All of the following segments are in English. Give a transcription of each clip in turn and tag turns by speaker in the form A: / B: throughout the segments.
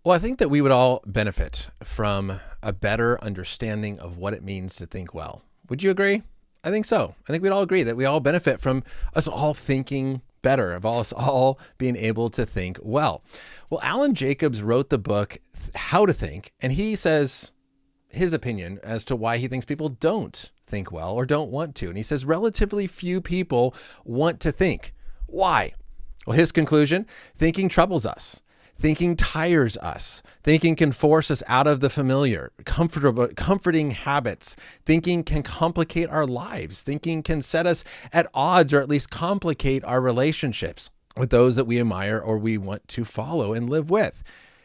A: Well, I think that we would all benefit from a better understanding of what it means to think well. Would you agree? I think so. I think we'd all agree that we all benefit from us all thinking better, of us all being able to think well. Well, Alan Jacobs wrote the book, How to Think, and he says his opinion as to why he thinks people don't think well or don't want to. And he says relatively few people want to think. Why? Well, his conclusion, thinking troubles us. Thinking tires us. Thinking can force us out of the familiar, comforting habits. Thinking can complicate our lives. Thinking can set us at odds or at least complicate our relationships with those that we admire or we want to follow and live with.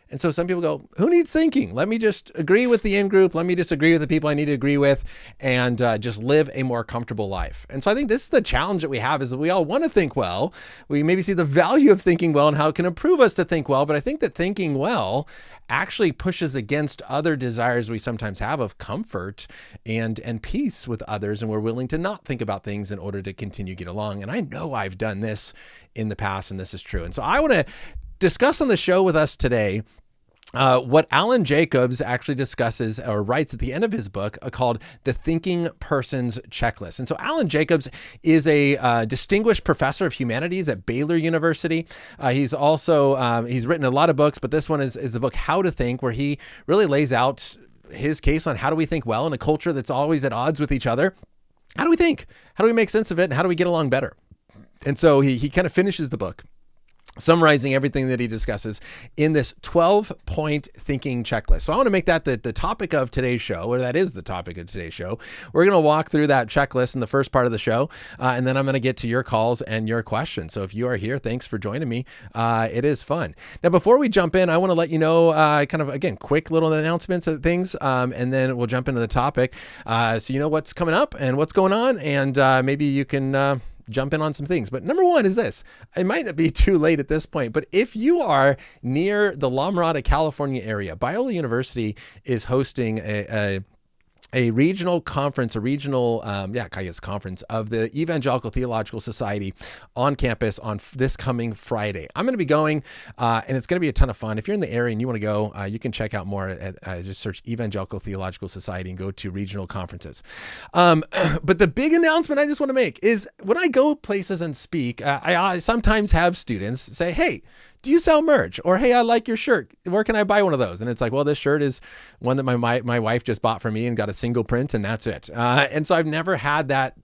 A: And so some people go, who needs thinking? Let me just agree with the in-group. Let me disagree with the people I need to agree with and just live a more comfortable life. And so I think this is the challenge that we have is that we all want to think well. We maybe see the value of thinking well and how it can improve us to think well. But I think that thinking well actually pushes against other desires we sometimes have of comfort and peace with others. And we're willing to not think about things in order to continue to get along. And I know I've done this in the past, and this is true. And so I want to discuss on the show with us today what Alan Jacobs actually discusses or writes at the end of his book called The Thinking Person's Checklist. And so Alan Jacobs is a distinguished professor of humanities at Baylor University. He's also, he's written a lot of books, but this one is the book How to Think, where he really lays out his case on how do we think well in a culture that's always at odds with each other. How do we think? How do we make sense of it? And how do we get along better? And so he kind of finishes the book summarizing everything that he discusses in this 12-point thinking checklist. So I want to make that the topic of today's show, or that is the topic of today's show. We're going to walk through that checklist in the first part of the show, and then I'm going to get to your calls and your questions. So if you are here, thanks for joining me. It is fun. Now, before we jump in, I want to let you know kind of, again, quick little announcements of things, and then we'll jump into the topic. So you know what's coming up and what's going on, and maybe you can jump in on some things. But number one is this. It might not be too late at this point, but if you are near the La Mirada, California area, Biola University is hosting a regional conference, conference of the Evangelical Theological Society on campus on this coming Friday. I'm going to be going, and it's going to be a ton of fun. If you're in the area and you want to go, you can check out more at just search Evangelical Theological Society and go to regional conferences. But the big announcement I just want to make is when I go places and speak, I sometimes have students say, hey, do you sell merch? Or, hey, I like your shirt. Where can I buy one of those? And it's like, well, this shirt is one that my wife just bought for me and got a single print, and that's it. And so I've never had that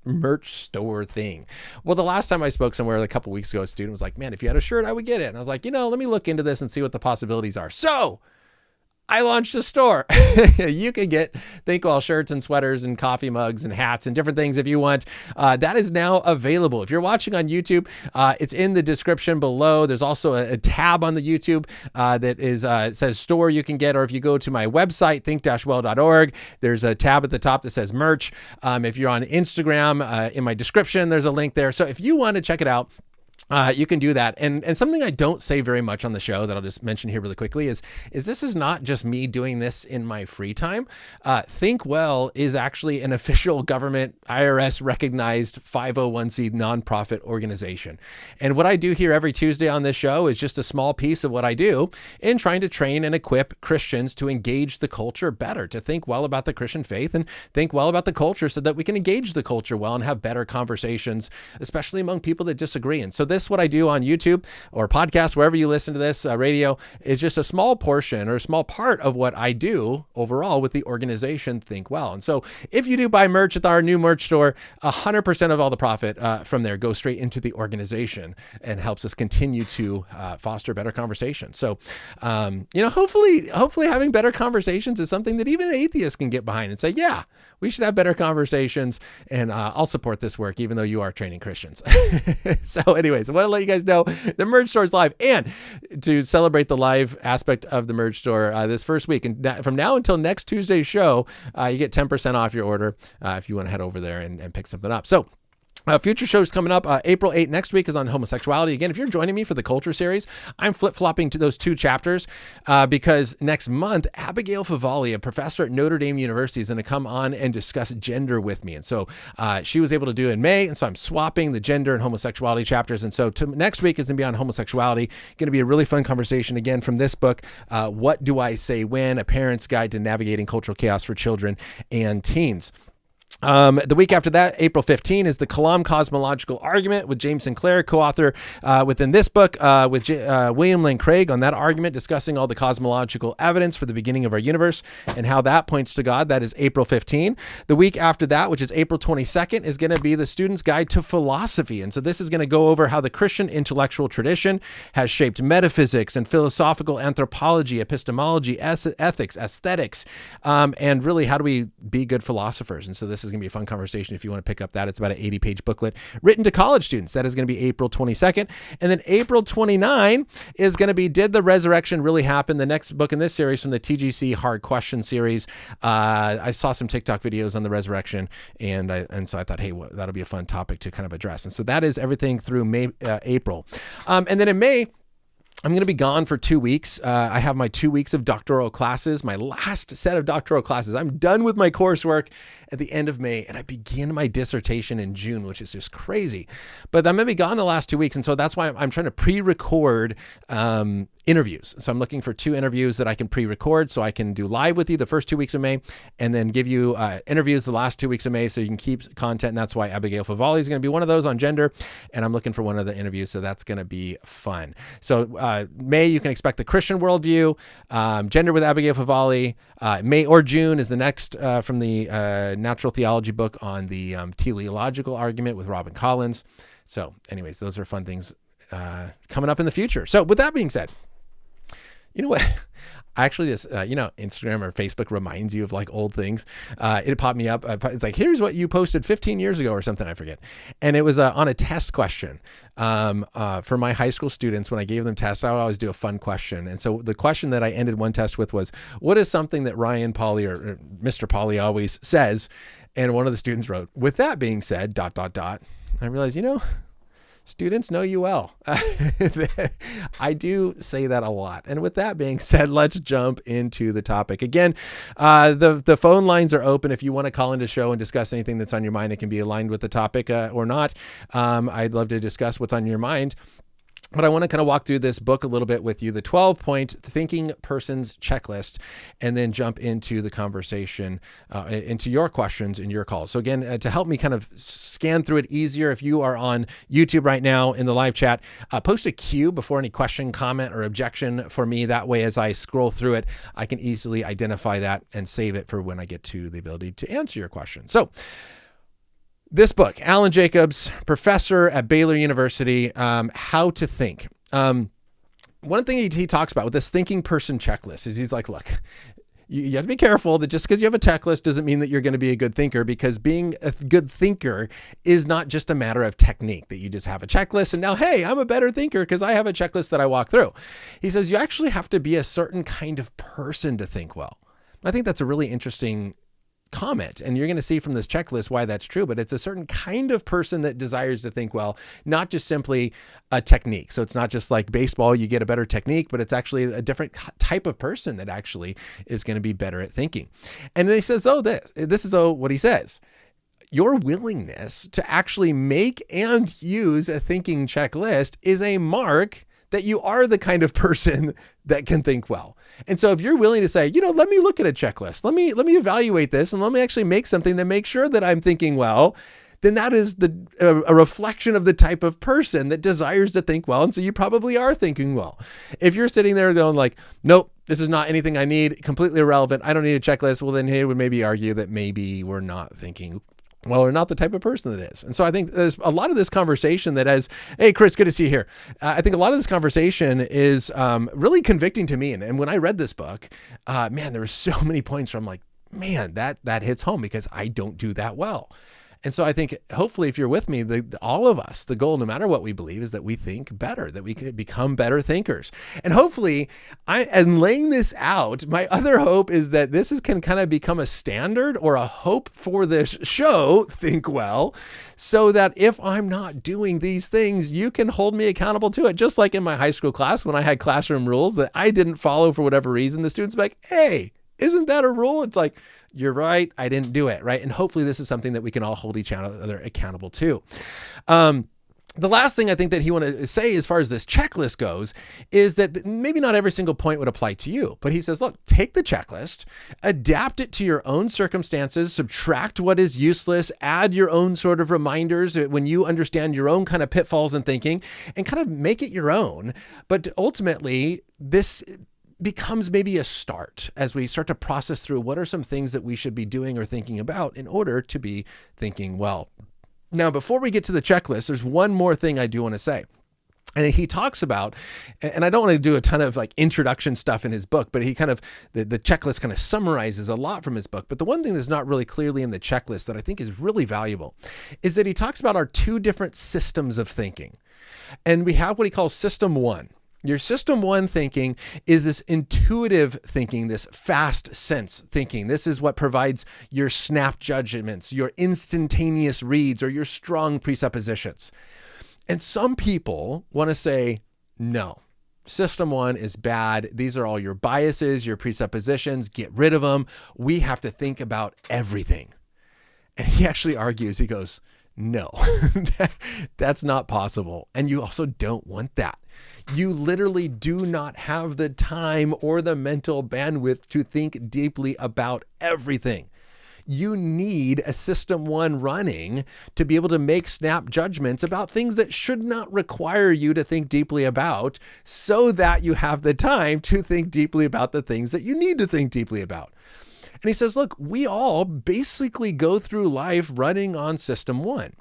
A: merch store thing. Well, the last time I spoke somewhere a couple weeks ago, a student was like, man, if you had a shirt, I would get it. And I was like, let me look into this and see what the possibilities are. So I launched a store. You can get Think Well shirts and sweaters and coffee mugs and hats and different things if you want. That is now available. If you're watching on YouTube, it's in the description below. There's also a tab on the YouTube that is it says store you can get, or if you go to my website, think-well.org, there's a tab at the top that says merch. If you're on Instagram, in my description, there's a link there. So if you want to check it out, you can do that. And something I don't say very much on the show that I'll just mention here really quickly is this is not just me doing this in my free time. Think Well is actually an official government IRS recognized 501c nonprofit organization. And what I do here every Tuesday on this show is just a small piece of what I do in trying to train and equip Christians to engage the culture better, to think well about the Christian faith and think well about the culture so that we can engage the culture well and have better conversations, especially among people that disagree. And so this, what I do on YouTube or podcast, wherever you listen to this, radio, is just a small portion or a small part of what I do overall with the organization Think Well. And so if you do buy merch at our new merch store, 100% of all the profit from there goes straight into the organization and helps us continue to foster better conversations. So, hopefully having better conversations is something that even atheists can get behind and say, yeah, we should have better conversations, and I'll support this work, even though you are training Christians. So anyways, I want to let you guys know the merch store is live, and to celebrate the live aspect of the merch store this first week, and from now until next Tuesday's show, you get 10% off your order if you want to head over there and pick something up. So Future shows coming up. April 8th next week is on homosexuality. Again, if you're joining me for the culture series, I'm flip-flopping to those 2 chapters because next month, Abigail Favali, a professor at Notre Dame University, is going to come on and discuss gender with me. And so she was able to do it in May. And so I'm swapping the gender and homosexuality chapters. And so next week is going to be on homosexuality. Going to be a really fun conversation again from this book. What Do I Say When? A Parent's Guide to Navigating Cultural Chaos for Children and Teens. The week after that, April 15, is the Kalam Cosmological Argument with James Sinclair, co-author within this book with William Lane Craig on that argument, discussing all the cosmological evidence for the beginning of our universe and how that points to God. That is April 15. The week after that, which is April 22nd, is going to be the Student's Guide to Philosophy. And so this is going to go over how the Christian intellectual tradition has shaped metaphysics and philosophical anthropology, epistemology, ethics, aesthetics, and really how do we be good philosophers. And so this is going to be a fun conversation if you want to pick up that. It's about an 80-page booklet written to college students. That is going to be April 22nd. And then April 29 is going to be Did the Resurrection Really Happen? The next book in this series from the TGC Hard Question series. I saw some TikTok videos on the resurrection, and so I thought, hey, that'll be a fun topic to kind of address. And so that is everything through April. And then in May, I'm going to be gone for 2 weeks. I have my 2 weeks of doctoral classes, my last set of doctoral classes. I'm done with my coursework at the end of May, and I begin my dissertation in June, which is just crazy. But I'm going to be gone the last 2 weeks, and so that's why I'm trying to pre-record interviews. So I'm looking for 2 interviews that I can pre-record so I can do live with you the first 2 weeks of May, and then give you interviews the last 2 weeks of May so you can keep content. And that's why Abigail Favali is going to be one of those on gender, and I'm looking for one of the interviews, so that's going to be fun. So May, you can expect the Christian worldview, gender with Abigail Favali. May or June is the next from the natural theology book on the teleological argument with Robin Collins. So anyways, those are fun things coming up in the future. So with that being said, you know what? I actually just, Instagram or Facebook reminds you of like old things. It popped me up. It's like, here's what you posted 15 years ago or something. I forget. And it was on a test question for my high school students. When I gave them tests, I would always do a fun question. And so the question that I ended one test with was, what is something that Ryan Pauly or Mr. Pauly always says? And one of the students wrote, with that being said, ... I realized, students know you well. I do say that a lot. And with that being said, let's jump into the topic. Again, the phone lines are open. If you want to call into the show and discuss anything that's on your mind, it can be aligned with the topic or not. I'd love to discuss what's on your mind. But I want to kind of walk through this book a little bit with you, the 12-point thinking person's checklist, and then jump into the conversation, into your questions and your calls. So again, to help me kind of scan through it easier, if you are on YouTube right now in the live chat, post a Q before any question, comment, or objection for me. That way, as I scroll through it, I can easily identify that and save it for when I get to the ability to answer your question. So this book, Alan Jacobs, professor at Baylor University, How to Think. One thing he talks about with this thinking person checklist is he's like, look, you have to be careful that just because you have a checklist doesn't mean that you're going to be a good thinker, because being a good thinker is not just a matter of technique, that you just have a checklist and now, hey, I'm a better thinker because I have a checklist that I walk through. He says you actually have to be a certain kind of person to think well. I think that's a really interesting comment, and you're going to see from this checklist why that's true, but it's a certain kind of person that desires to think well, not just simply a technique. So it's not just like baseball, you get a better technique, but it's actually a different type of person that actually is going to be better at thinking. And then he says, this is what he says. Your willingness to actually make and use a thinking checklist is a mark that you are the kind of person that can think well. And so if you're willing to say, let me look at a checklist, let me evaluate this, and let me actually make something to make sure that I'm thinking well, then that is a reflection of the type of person that desires to think well. And so you probably are thinking well. If you're sitting there going like, nope, this is not anything I need, completely irrelevant, I don't need a checklist, well, then he would maybe argue that maybe we're not thinking well, we're not the type of person that is. And so I think there's a lot of this conversation that has, hey, Chris, good to see you here. I think a lot of this conversation is really convicting to me. And when I read this book, there were so many points where I'm like, man, that hits home, because I don't do that well. And so I think hopefully if you're with me, all of us, the goal, no matter what we believe, is that we think better, that we could become better thinkers. And hopefully and laying this out, my other hope is that this can kind of become a standard or a hope for this show, Think Well, so that if I'm not doing these things, you can hold me accountable to it. Just like in my high school class, when I had classroom rules that I didn't follow for whatever reason, the students were like, hey, isn't that a rule? It's like, you're right, I didn't do it, right? And hopefully this is something that we can all hold each other accountable to. The last thing I think that he wanted to say as far as this checklist goes is that maybe not every single point would apply to you, but he says, look, take the checklist, adapt it to your own circumstances, subtract what is useless, add your own sort of reminders when you understand your own kind of pitfalls in thinking, and kind of make it your own. But ultimately, this becomes maybe a start as we start to process through what are some things that we should be doing or thinking about in order to be thinking well. Now, before we get to the checklist, there's one more thing I do want to say. And he talks about, and I don't want to do a ton of like introduction stuff in his book, but he kind of, the checklist kind of summarizes a lot from his book. But the one thing that's not really clearly in the checklist that I think is really valuable is that he talks about our two different systems of thinking. And we have what he calls system one. Your system one thinking is this intuitive thinking, this fast sense thinking. This is what provides your snap judgments, your instantaneous reads, or your strong presuppositions. And some people want to say, no, system one is bad. These are all your biases, your presuppositions. Get rid of them. We have to think about everything. And he actually argues, he goes, no, that's not possible. And you also don't want that. You literally do not have the time or the mental bandwidth to think deeply about everything. You need a system one running to be able to make snap judgments about things that should not require you to think deeply about, so that you have the time to think deeply about the things that you need to think deeply about. And he says, look, we all basically go through life running on system one.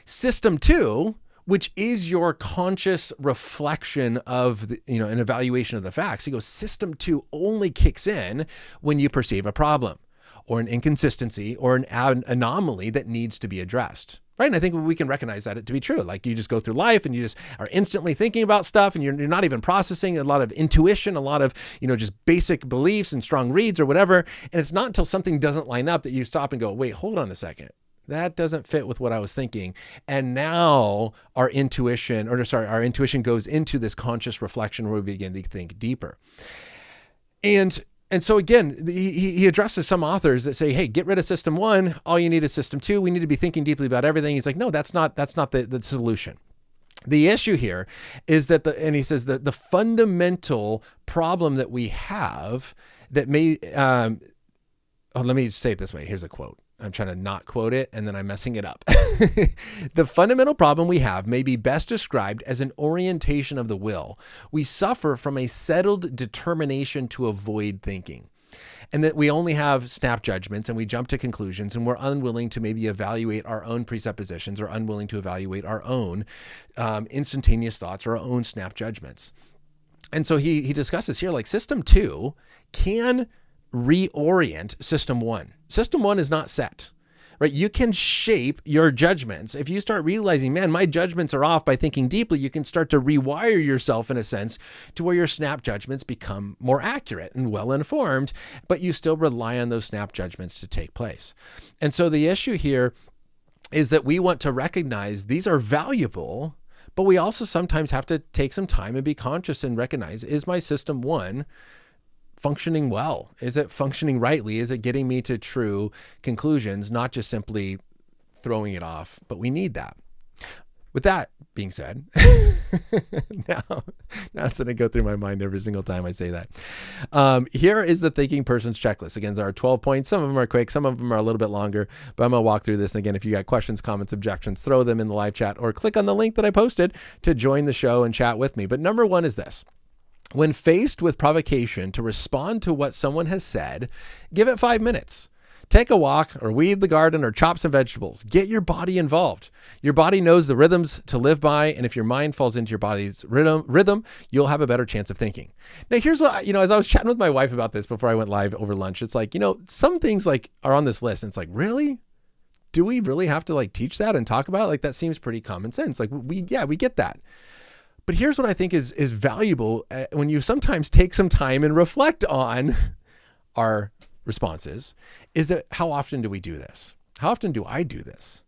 A: System two, which is your conscious reflection of an evaluation of the facts. He goes, system two only kicks in when you perceive a problem or an inconsistency or an anomaly that needs to be addressed. Right. And I think we can recognize that to be true. Like, you just go through life and you just are instantly thinking about stuff, and you're not even processing a lot of intuition, a lot of, just basic beliefs and strong reads or whatever. And it's not until something doesn't line up that you stop and go, wait, hold on a second. That doesn't fit with what I was thinking. And now our intuition goes into this conscious reflection where we begin to think deeper. And so again, he addresses some authors that say, hey, get rid of system one. All you need is system two. We need to be thinking deeply about everything. He's like, no, that's not the solution. The issue here is that he says that the fundamental problem that we have that may, let me say it this way. Here's a quote. I'm trying to not quote it, and then I'm messing it up. The fundamental problem we have may be best described as an orientation of the will. We suffer from a settled determination to avoid thinking, and that we only have snap judgments, and we jump to conclusions, and we're unwilling to maybe evaluate our own presuppositions, or unwilling to evaluate our own instantaneous thoughts or our own snap judgments. And so he discusses here, like, system two can reorient system one. System one is not set, right? You can shape your judgments. If you start realizing, man, my judgments are off by thinking deeply, you can start to rewire yourself in a sense to where your snap judgments become more accurate and well-informed, but you still rely on those snap judgments to take place. And so the issue here is that we want to recognize these are valuable, but we also sometimes have to take some time and be conscious and recognize, is my system one functioning well? Is it functioning rightly? Is it getting me to true conclusions, not just simply throwing it off? But we need that. With that being said, now it's going to go through my mind every single time I say that. Here is the thinking person's checklist. Again, there are 12 points. Some of them are quick. Some of them are a little bit longer, but I'm going to walk through this. And again, if you got questions, comments, objections, throw them in the live chat or click on the link that I posted to join the show and chat with me. But number one is this. When faced with provocation to respond to what someone has said, give it 5 minutes. Take a walk or weed the garden or chop some vegetables. Get your body involved. Your body knows the rhythms to live by, and if your mind falls into your body's rhythm, you'll have a better chance of thinking. Now, here's what, as I was chatting with my wife about this before I went live over lunch, it's like, some things like are on this list, and it's like, really? do we really have to like teach that and talk about it? Like, that seems pretty common sense. Like we get that. But here's what I think is valuable when you sometimes take some time and reflect on our responses, is that how often do we do this? How often do I do this?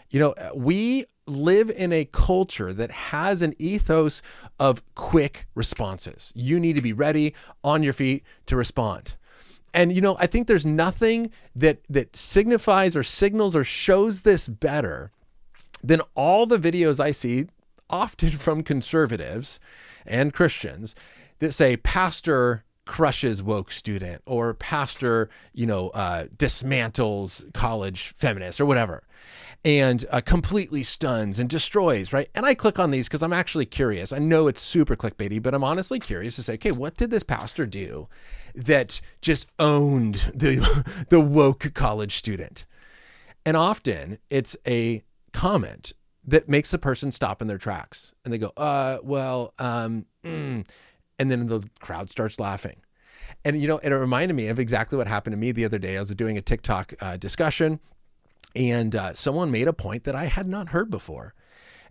A: You know, we live in a culture that has an ethos of quick responses. You need to be ready, on your feet to respond. And, you know, I think there's nothing that signifies or signals or shows this better than all the videos I see, often from conservatives and Christians, that say pastor crushes woke student, or pastor, dismantles college feminists or whatever, and completely stuns and destroys, right? And I click on these because I'm actually curious. I know it's super clickbaity, but I'm honestly curious to say, okay, what did this pastor do that just owned the woke college student? And often it's a comment that makes the person stop in their tracks, and they go, and then the crowd starts laughing. And, you know, it reminded me of exactly what happened to me the other day. I was doing a TikTok discussion, and someone made a point that I had not heard before.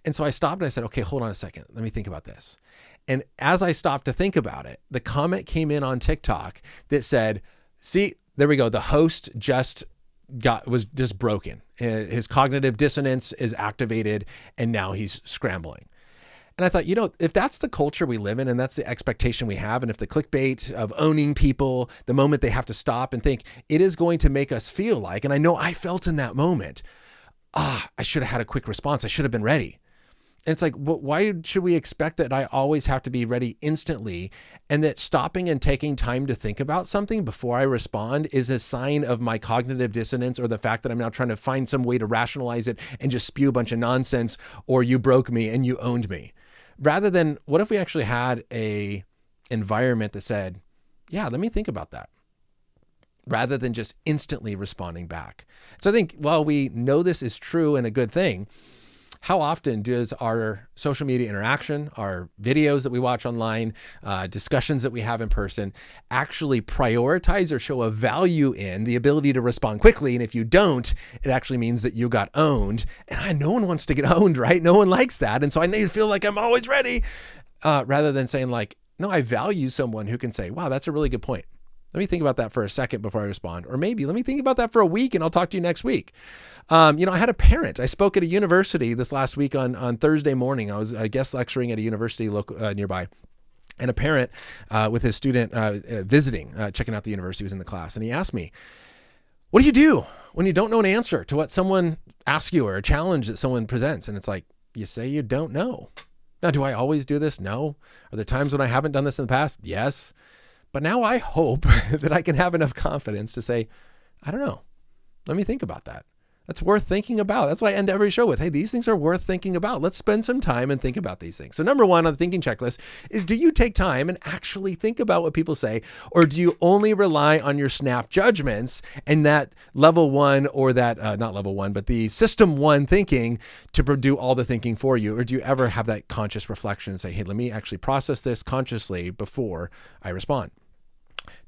A: And so I stopped and I said, okay, hold on a second. Let me think about this. And as I stopped to think about it, the comment came in on TikTok that said, see, there we go. The host was just broken. His cognitive dissonance is activated, and now he's scrambling. And I thought, you know, if that's the culture we live in, and that's the expectation we have, and if the clickbait of owning people, the moment they have to stop and think, it is going to make us feel like, and I know I felt in that moment, I should have had a quick response. I should have been ready. And it's like, why should we expect that I always have to be ready instantly, and that stopping and taking time to think about something before I respond is a sign of my cognitive dissonance, or the fact that I'm now trying to find some way to rationalize it and just spew a bunch of nonsense, or you broke me and you owned me? Rather than, what if we actually had a environment that said, yeah, let me think about that, rather than just instantly responding back. So I think while we know this is true and a good thing, how often does our social media interaction, our videos that we watch online, discussions that we have in person, actually prioritize or show a value in the ability to respond quickly? And if you don't, it actually means that you got owned. And no one wants to get owned, right? No one likes that. And so I need to feel like I'm always ready, rather than saying like, no, I value someone who can say, wow, that's a really good point. Let me think about that for a second before I respond. Or maybe let me think about that for a week and I'll talk to you next week. I had a parent. I spoke at a university this last week on Thursday morning. I was guest lecturing at a university nearby. And a parent with his student visiting, checking out the university, was in the class. And he asked me, what do you do when you don't know an answer to what someone asks you, or a challenge that someone presents? And it's like, you say you don't know. Now, do I always do this? No. Are there times when I haven't done this in the past? Yes. But now I hope that I can have enough confidence to say, I don't know. Let me think about that. That's worth thinking about. That's why I end every show with, hey, these things are worth thinking about. Let's spend some time and think about these things. So number one on the thinking checklist is, do you take time and actually think about what people say? Or do you only rely on your snap judgments and that level one, or that, not level one, but the system one thinking to do all the thinking for you? Or do you ever have that conscious reflection and say, hey, let me actually process this consciously before I respond?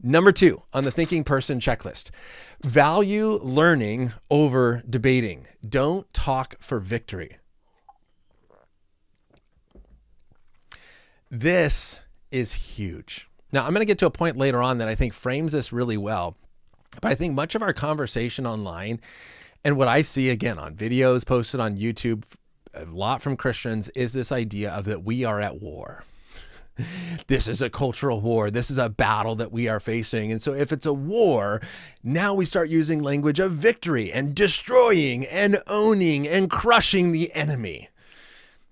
A: Number two on the thinking person checklist, value learning over debating. Don't talk for victory. This is huge. Now, I'm going to get to a point later on that I think frames this really well, but I think much of our conversation online, and what I see again on videos posted on YouTube, a lot from Christians, is this idea of that we are at war. This is a cultural war. This is a battle that we are facing. And so if it's a war, now we start using language of victory and destroying and owning and crushing the enemy,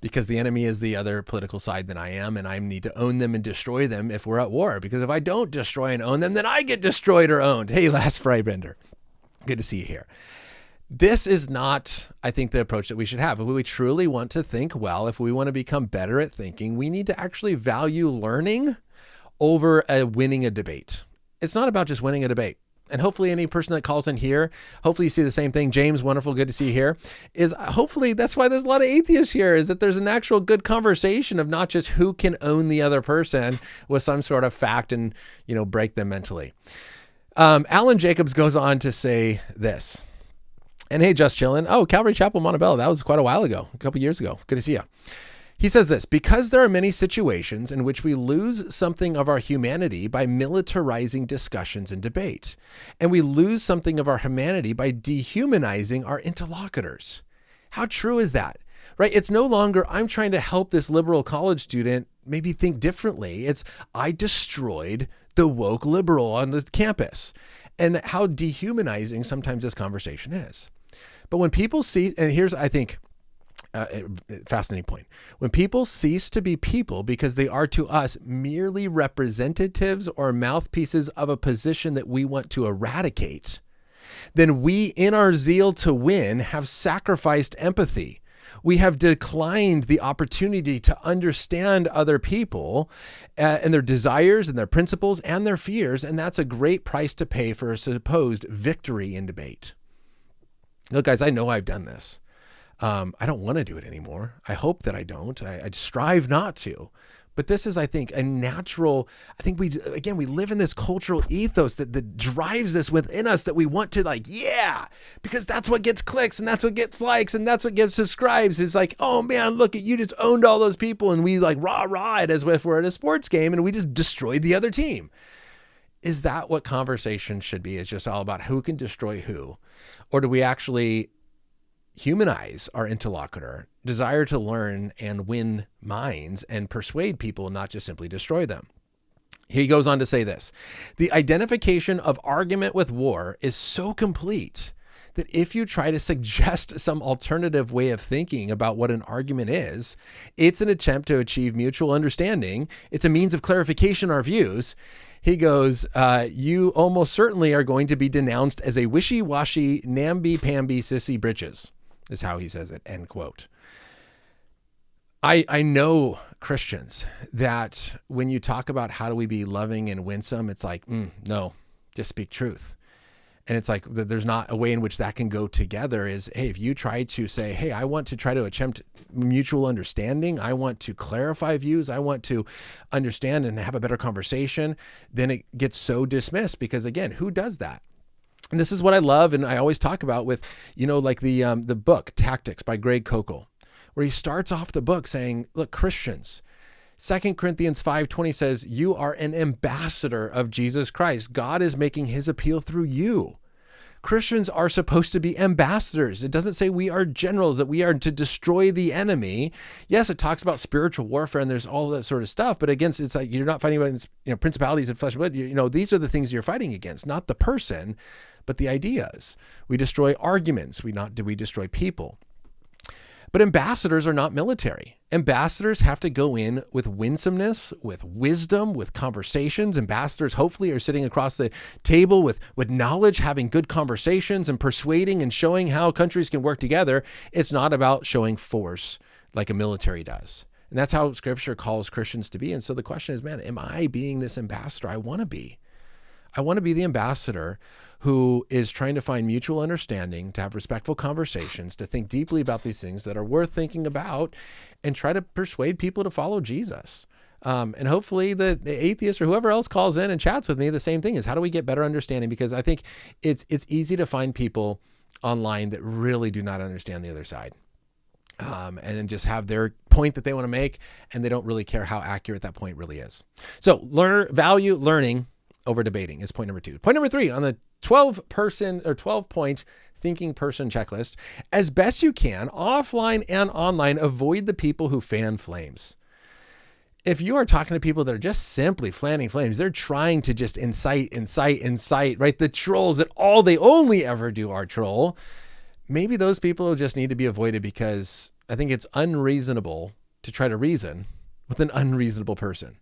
A: because the enemy is the other political side than I am. And I need to own them and destroy them if we're at war, because if I don't destroy and own them, then I get destroyed or owned. Hey, Last Frybender, good to see you here. This is not, I think, the approach that we should have. If we truly want to think well, if we want to become better at thinking, we need to actually value learning over winning a debate. It's not about just winning a debate. And hopefully any person that calls in here, hopefully you see the same thing. James, wonderful, good to see you here. Is hopefully that's why there's a lot of atheists here, is that there's an actual good conversation of not just who can own the other person with some sort of fact and, break them mentally. Alan Jacobs goes on to say this. And hey, just chilling. Oh, Calvary Chapel, Montebello. That was quite a while ago, a couple years ago. Good to see you. He says this, because there are many situations in which we lose something of our humanity by militarizing discussions and debate, and we lose something of our humanity by dehumanizing our interlocutors. How true is that? Right? It's no longer, I'm trying to help this liberal college student maybe think differently. It's, I destroyed the woke liberal on the campus. And how dehumanizing sometimes this conversation is. But when people see, and here's, I think, fascinating point. When people cease to be people because they are to us merely representatives or mouthpieces of a position that we want to eradicate, then we, in our zeal to win, have sacrificed empathy. We have declined the opportunity to understand other people and their desires and their principles and their fears. And that's a great price to pay for a supposed victory in debate. Look, guys, I know I've done this. I don't want to do it anymore. I hope that I don't. I strive not to. But this is, I think, a natural, I think we live in this cultural ethos that drives this within us, that we want to because that's what gets clicks and that's what gets likes and that's what gets subscribes. It's like, oh man, look at you, just owned all those people. And we like rah it as if we're at a sports game and we just destroyed the other team. Is that what conversation should be? It's just all about who can destroy who? Or do we actually humanize our interlocutor, desire to learn and win minds and persuade people, not just simply destroy them? He goes on to say this: the identification of argument with war is so complete that if you try to suggest some alternative way of thinking about what an argument is, it's an attempt to achieve mutual understanding. It's a means of clarification of our views. He goes, you almost certainly are going to be denounced as a wishy-washy, namby-pamby sissy britches, is how he says it, end quote. I know Christians that when you talk about how do we be loving and winsome, it's like, no, just speak truth. And it's like, there's not a way in which that can go together. Is, hey, if you try to say, hey, I want to try to attempt mutual understanding, I want to clarify views, I want to understand and have a better conversation, then it gets so dismissed because, again, who does that? And this is what I love, and I always talk about with, like the book Tactics by Greg Koukl, where he starts off the book saying, look, Christians, 2 Corinthians 5:20 says, you are an ambassador of Jesus Christ. God is making his appeal through you. Christians are supposed to be ambassadors. It doesn't say we are generals, that we are to destroy the enemy. Yes, it talks about spiritual warfare and there's all that sort of stuff, but against, it's like, you're not fighting against, principalities and flesh and blood. These are the things you're fighting against, not the person, but the ideas. We destroy arguments. We destroy people. But ambassadors are not military. Ambassadors have to go in with winsomeness, with wisdom, with conversations. Ambassadors hopefully are sitting across the table with knowledge, having good conversations and persuading and showing how countries can work together. It's not about showing force like a military does. And that's how Scripture calls Christians to be. And so the question is, man, am I being this ambassador I want to be? I want to be the ambassador who is trying to find mutual understanding, to have respectful conversations, to think deeply about these things that are worth thinking about, and try to persuade people to follow Jesus. And hopefully the atheist or whoever else calls in and chats with me, the same thing is, how do we get better understanding? Because I think it's easy to find people online that really do not understand the other side. And then just have their point that they want to make, and they don't really care how accurate that point really is. So value learning over debating is point number 2. Point number 3 on the 12-point thinking person checklist: as best you can, offline and online, avoid the people who fan flames. If you are talking to people that are just simply fanning flames, they're trying to just incite, right? The trolls that all they only ever do are troll. Maybe those people just need to be avoided, because I think it's unreasonable to try to reason with an unreasonable person.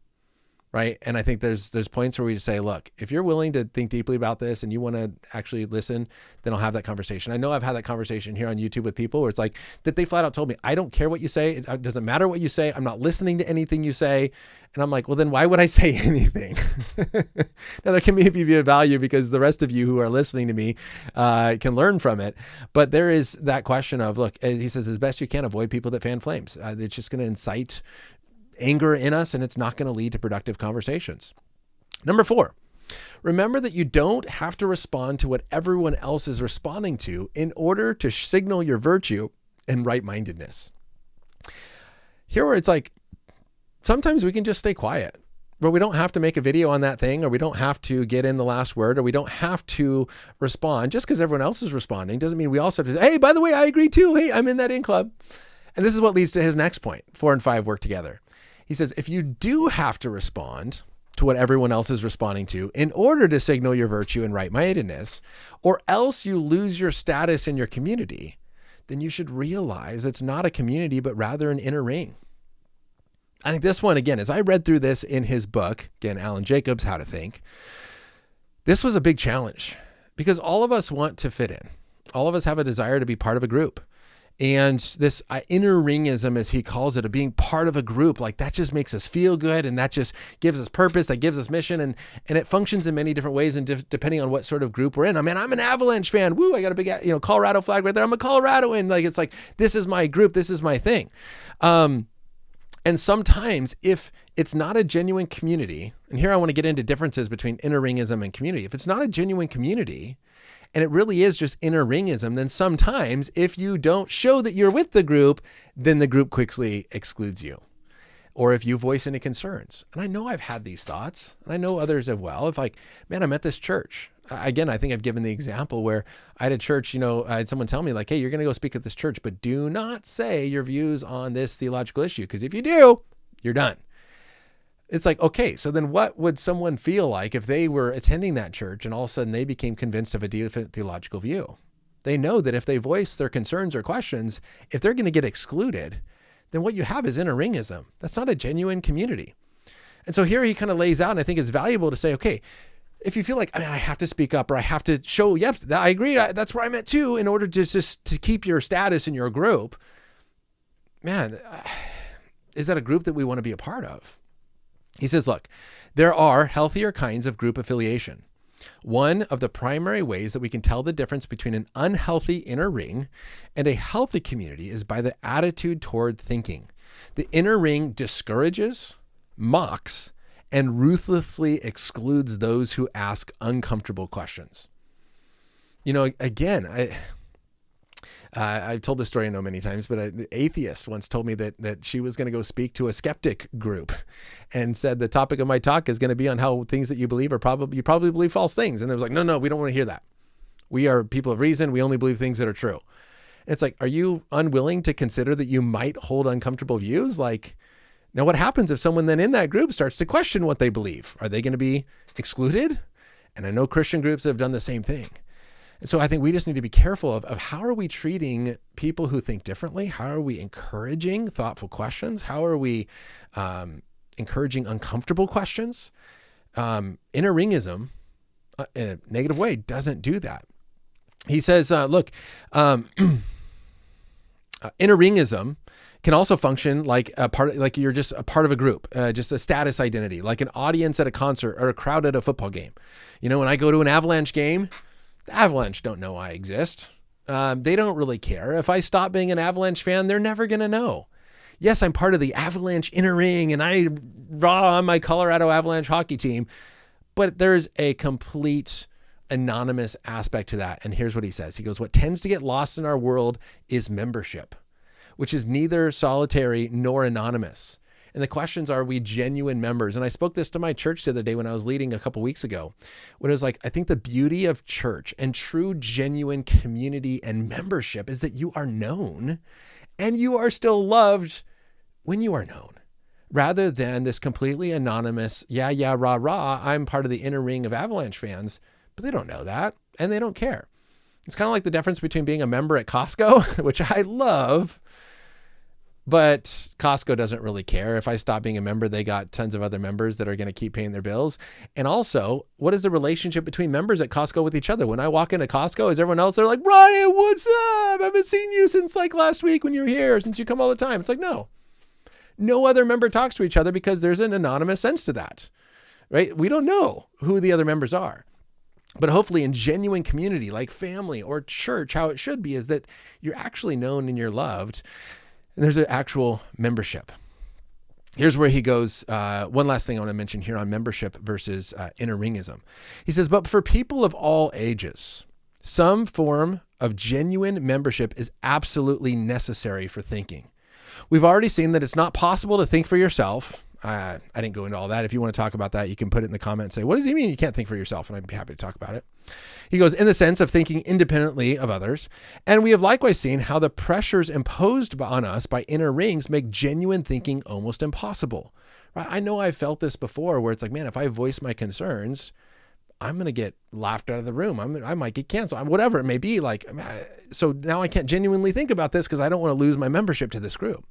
A: Right. And I think there's points where we just say, look, if you're willing to think deeply about this and you want to actually listen, then I'll have that conversation. I know I've had that conversation here on YouTube with people where it's like that they flat out told me, I don't care what you say. It doesn't matter what you say. I'm not listening to anything you say. And I'm like, well, then why would I say anything? Now, there can maybe be a value because the rest of you who are listening to me can learn from it. But there is that question of, look, he says, as best you can, avoid people that fan flames. It's just going to incite anger in us, and it's not going to lead to productive conversations. Number 4, Remember that you don't have to respond to what everyone else is responding to in order to signal your virtue and right-mindedness. Here where it's like, sometimes we can just stay quiet, but we don't have to make a video on that thing, or we don't have to get in the last word, or we don't have to respond. Just because everyone else is responding doesn't mean we also have to say, hey, by the way, I agree too. Hey, I'm in that in club. And this is what leads to his next point. 4 and 5 work together. He says, if you do have to respond to what everyone else is responding to in order to signal your virtue and right-mindedness, or else you lose your status in your community, then you should realize it's not a community, but rather an inner ring. I think this one, again, as I read through this in his book, again, Alan Jacobs, How to Think, this was a big challenge because all of us want to fit in. All of us have a desire to be part of a group. And this inner ringism, as he calls it, of being part of a group, like that just makes us feel good. And that just gives us purpose, that gives us mission. And it functions in many different ways. And depending on what sort of group we're in. I mean, I'm an Avalanche fan. Woo, I got a big, Colorado flag right there. I'm a Coloradoan. Like, it's like, this is my group. This is my thing. And sometimes if it's not a genuine community, and here I want to get into differences between inner ringism and community. If it's not a genuine community, and it really is just inner ringism, then sometimes if you don't show that you're with the group, then the group quickly excludes you. Or if you voice any concerns. And I know I've had these thoughts, and I know others have well. If like, man, I'm at this church. Again, I think I've given the example where I had a church, I had someone tell me like, hey, you're going to go speak at this church, but do not say your views on this theological issue. Because if you do, you're done. It's like, okay, so then what would someone feel like if they were attending that church and all of a sudden they became convinced of a different theological view? They know that if they voice their concerns or questions, if they're going to get excluded, then what you have is inner ringism. That's not a genuine community. And so here he kind of lays out, and I think it's valuable to say, okay, if you feel like, I have to speak up or I have to show, yep, I agree, that's where I'm at too, in order to keep your status in your group, man, is that a group that we want to be a part of? He says, look, there are healthier kinds of group affiliation. One of the primary ways that we can tell the difference between an unhealthy inner ring and a healthy community is by the attitude toward thinking. The inner ring discourages, mocks, and ruthlessly excludes those who ask uncomfortable questions. Again, I've told this story I know many times, but an atheist once told me that she was going to go speak to a skeptic group and said the topic of my talk is going to be on how things that you believe you probably believe false things. And they was like, no, we don't want to hear that. We are people of reason. We only believe things that are true. And it's like, are you unwilling to consider that you might hold uncomfortable views? Like, now what happens if someone then in that group starts to question what they believe? Are they going to be excluded? And I know Christian groups have done the same thing. And so I think we just need to be careful of how are we treating people who think differently? How are we encouraging thoughtful questions? How are we encouraging uncomfortable questions? Inner ringism, in a negative way, doesn't do that. He says, look, inner ringism can also function like like you're just a part of a group, just a status identity, like an audience at a concert or a crowd at a football game. When I go to an Avalanche game, the Avalanche don't know I exist. They don't really care. If I stop being an Avalanche fan, they're never going to know. Yes, I'm part of the Avalanche inner ring and I raw on my Colorado Avalanche hockey team, but there's a complete anonymous aspect to that. And here's what he says. He goes, what tends to get lost in our world is membership, which is neither solitary nor anonymous. And the questions are we genuine members? And I spoke this to my church the other day when I was leading a couple weeks ago, when it was like, I think the beauty of church and true genuine community and membership is that you are known and you are still loved when you are known, rather than this completely anonymous, rah, I'm part of the inner ring of Avalanche fans, but they don't know that and they don't care. It's kind of like the difference between being a member at Costco, which I love, but Costco doesn't really care. If I stop being a member, they got tons of other members that are going to keep paying their bills. And also, what is the relationship between members at Costco with each other? When I walk into Costco, is everyone else there like, Ryan, what's up? I haven't seen you since like last week when you were here, since you come all the time. It's like, no other member talks to each other because there's an anonymous sense to that, right? We don't know who the other members are. But hopefully in genuine community like family or church, how it should be is that you're actually known and you're loved. And there's an actual membership. Here's where he goes. One last thing I want to mention here on membership versus inner Ringism. He says, but for people of all ages, some form of genuine membership is absolutely necessary for thinking. We've already seen that it's not possible to think for yourself. I didn't go into all that. If you want to talk about that, you can put it in the comment and say, what does he mean you can't think for yourself? And I'd be happy to talk about it. He goes, in the sense of thinking independently of others. And we have likewise seen how the pressures imposed on us by inner rings make genuine thinking almost impossible. Right? I know I've felt this before where it's like, man, if I voice my concerns, I'm going to get laughed out of the room. I might get canceled, whatever it may be. Like, so now I can't genuinely think about this because I don't want to lose my membership to this group.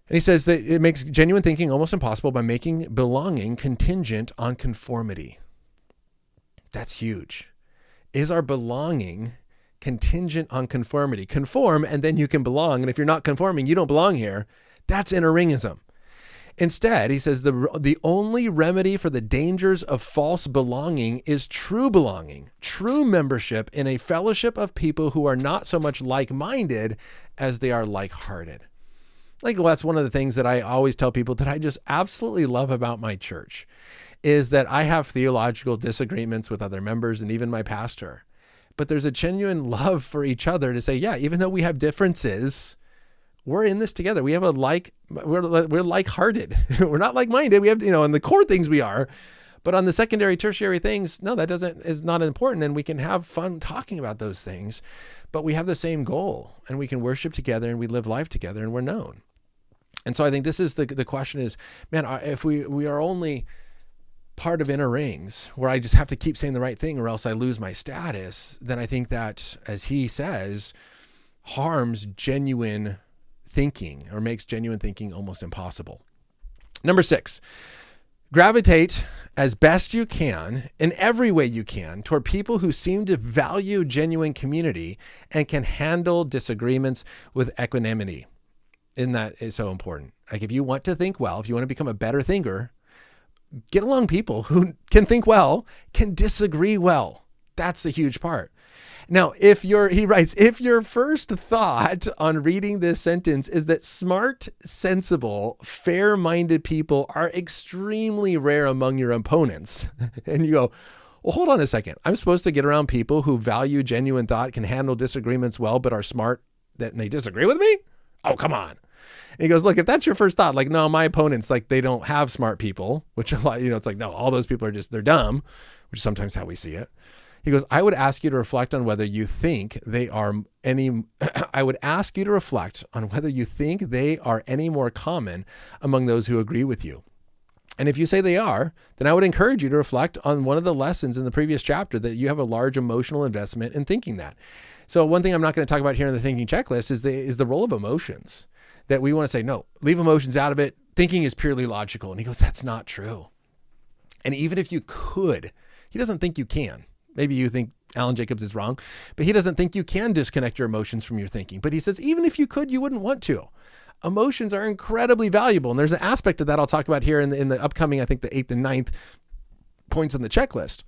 A: And he says that it makes genuine thinking almost impossible by making belonging contingent on conformity. That's huge. Is our belonging contingent on conformity? Conform and then you can belong. And if you're not conforming, you don't belong here. That's inner Ringism. Instead, he says the only remedy for the dangers of false belonging is true belonging, true membership in a fellowship of people who are not so much like-minded as they are like-hearted. Like, well, that's one of the things that I always tell people that I just absolutely love about my church is that I have theological disagreements with other members and even my pastor, but there's a genuine love for each other to say, yeah, even though we have differences, we're in this together. We have we're like-hearted. We're not like-minded. We have, on the core things we are, but on the secondary, tertiary things, no, is not important. And we can have fun talking about those things, but we have the same goal and we can worship together and we live life together and we're known. And so I think this is the question is, man, if we are only part of inner rings where I just have to keep saying the right thing or else I lose my status, then I think that, as he says, harms genuine thinking or makes genuine thinking almost impossible. Number 6, gravitate as best you can in every way you can toward people who seem to value genuine community and can handle disagreements with equanimity. And that is so important. Like, if you want to think well, if you want to become a better thinker, get along people who can think well, can disagree well. That's a huge part. Now, he writes, if your first thought on reading this sentence is that smart, sensible, fair-minded people are extremely rare among your opponents, and you go, well, hold on a second. I'm supposed to get around people who value genuine thought, can handle disagreements well, but are smart, that they disagree with me? Oh, come on. And he goes, look, if that's your first thought, like, no, my opponents, like, they don't have smart people, which a lot, it's like, no, all those people are they're dumb, which is sometimes how we see it. He goes, I would ask you to reflect on whether you think they are any more common among those who agree with you. And if you say they are, then I would encourage you to reflect on one of the lessons in the previous chapter that you have a large emotional investment in thinking that. So one thing I'm not going to talk about here in the thinking checklist is the role of emotions, that we want to say, no, leave emotions out of it. Thinking is purely logical. And he goes, that's not true. And even if you could, he doesn't think you can. Maybe you think Alan Jacobs is wrong, but he doesn't think you can disconnect your emotions from your thinking. But he says, even if you could, you wouldn't want to. Emotions are incredibly valuable. And there's an aspect of that I'll talk about here in the upcoming, I think the 8th and 9th points on the checklist.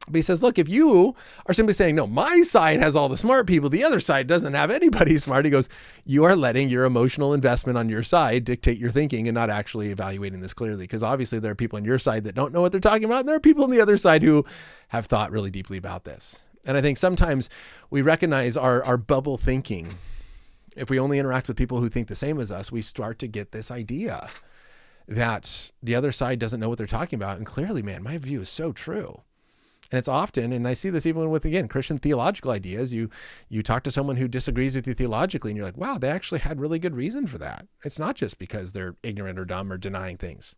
A: But he says, look, if you are simply saying, no, my side has all the smart people, the other side doesn't have anybody smart. He goes, you are letting your emotional investment on your side dictate your thinking and not actually evaluating this clearly. Because obviously there are people on your side that don't know what they're talking about. And there are people on the other side who have thought really deeply about this. And I think sometimes we recognize our bubble thinking. If we only interact with people who think the same as us, we start to get this idea that the other side doesn't know what they're talking about. And clearly, man, my view is so true. And it's often, and I see this even with, again, Christian theological ideas, you talk to someone who disagrees with you theologically and you're like, wow, they actually had really good reason for that. It's not just because they're ignorant or dumb or denying things.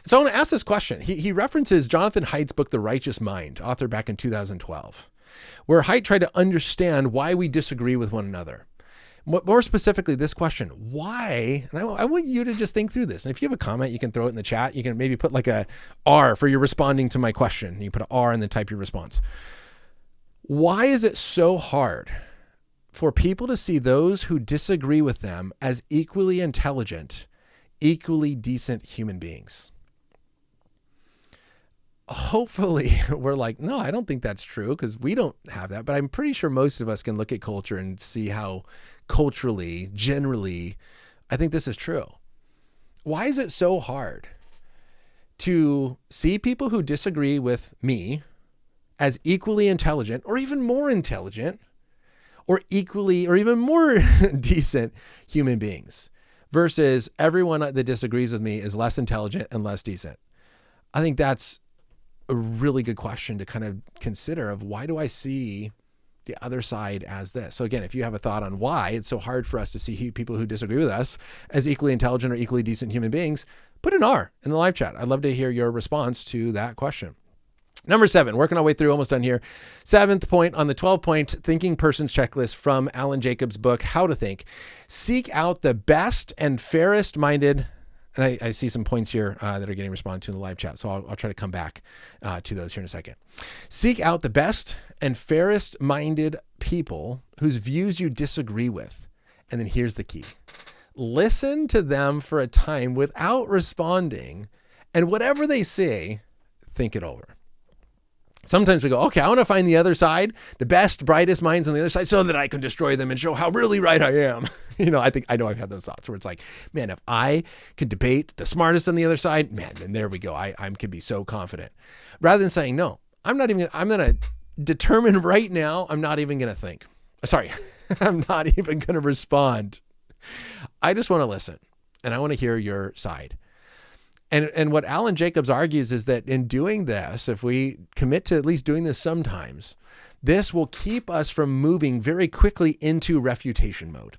A: So I want to ask this question. He references Jonathan Haidt's book, The Righteous Mind, authored back in 2012, where Haidt tried to understand why we disagree with one another. More specifically, this question, why? And I want you to just think through this. And if you have a comment, you can throw it in the chat. You can maybe put like a R for your responding to my question. You put an R and then type your response. Why is it so hard for people to see those who disagree with them as equally intelligent, equally decent human beings? Hopefully we're like, no, I don't think that's true because we don't have that. But I'm pretty sure most of us can look at culture and see how culturally, generally, I think this is true. Why is it so hard to see people who disagree with me as equally intelligent or even more intelligent or equally or even more decent human beings versus everyone that disagrees with me is less intelligent and less decent? I think that's a really good question to kind of consider of why do I see the other side as this? So again, if you have a thought on why it's so hard for us to see people who disagree with us as equally intelligent or equally decent human beings, put an R in the live chat. I'd love to hear your response to that question. Number 7, working our way through, almost done here. 7th point on the 12-point thinking person's checklist from Alan Jacobs' book, How to Think. Seek out the best and fairest-minded. And I see some points here that are getting responded to in the live chat. So I'll try to come back to those here in a second. Seek out the best and fairest-minded people whose views you disagree with. And then here's the key. Listen to them for a time without responding. And whatever they say, think it over. Sometimes we go, okay, I want to find the other side, the best, brightest minds on the other side so that I can destroy them and show how really right I am. I know I've had those thoughts where it's like, man, if I could debate the smartest on the other side, man, then there we go. I could be so confident. Rather than saying, no, I'm going to determine right now, I'm not even going to think. Sorry, I'm not even going to respond. I just want to listen and I want to hear your side. And what Alan Jacobs argues is that in doing this, if we commit to at least doing this sometimes, this will keep us from moving very quickly into refutation mode,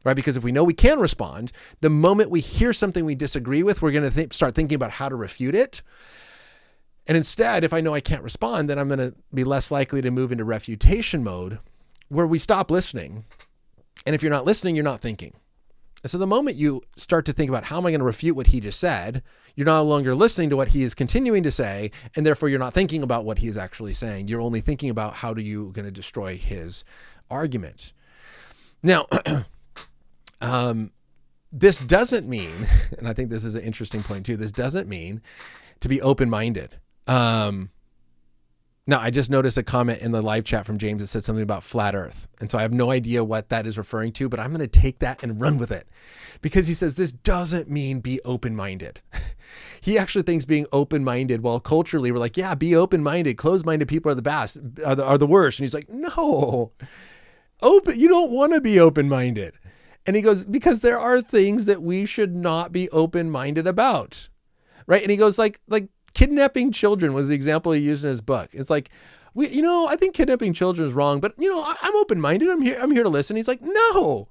A: right? Because if we know we can respond, the moment we hear something we disagree with, we're going to start thinking about how to refute it. And instead, if I know I can't respond, then I'm going to be less likely to move into refutation mode where we stop listening. And if you're not listening, you're not thinking. And so the moment you start to think about how am I going to refute what he just said, you're no longer listening to what he is continuing to say, and therefore you're not thinking about what he is actually saying. You're only thinking about how are you going to destroy his argument. Now, this doesn't mean, and I think this is an interesting point too, this doesn't mean to be open-minded. Now, I just noticed a comment in the live chat from James that said something about flat earth. And so I have no idea what that is referring to, but I'm going to take that and run with it because he says this doesn't mean be open-minded. He actually thinks being open-minded, while culturally we're like, yeah, be open-minded. Closed-minded people are the best, are the worst. And he's like, no, you don't want to be open-minded. And he goes, because there are things that we should not be open-minded about. Right. And he goes like kidnapping children was the example he used in his book. It's like, I think kidnapping children is wrong, but I'm open-minded. I'm here to listen. He's like, no,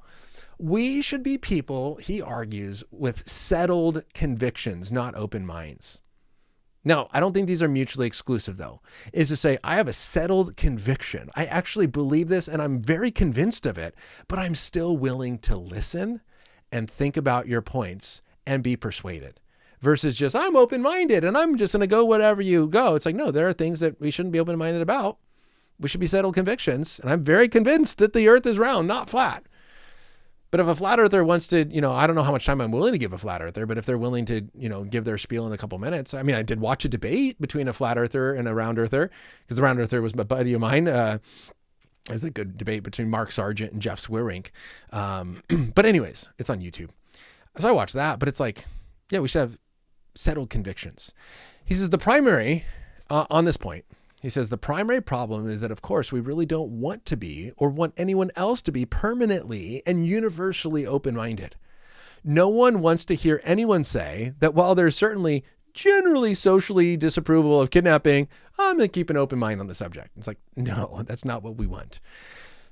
A: we should be people, he argues, with settled convictions, not open minds. Now, I don't think these are mutually exclusive though, is to say, I have a settled conviction. I actually believe this and I'm very convinced of it, but I'm still willing to listen and think about your points and be persuaded. Versus just, I'm open-minded and I'm just going to go whatever you go. It's like, no, there are things that we shouldn't be open-minded about. We should be settled convictions. And I'm very convinced that the earth is round, not flat. But if a flat earther wants to, I don't know how much time I'm willing to give a flat earther, but if they're willing to, give their spiel in a couple minutes. I mean, I did watch a debate between a flat earther and a round earther because the round earther was a buddy of mine. It was a good debate between Mark Sargent and Jeff Swirink. But anyways, it's on YouTube. So I watched that, but it's like, yeah, we should have settled convictions. He says the primary, on this point, he says the primary problem is that, of course, we really don't want to be or want anyone else to be permanently and universally open-minded. No one wants to hear anyone say that while there's certainly generally socially disapproval of kidnapping, I'm going to keep an open mind on the subject. It's like, no, that's not what we want.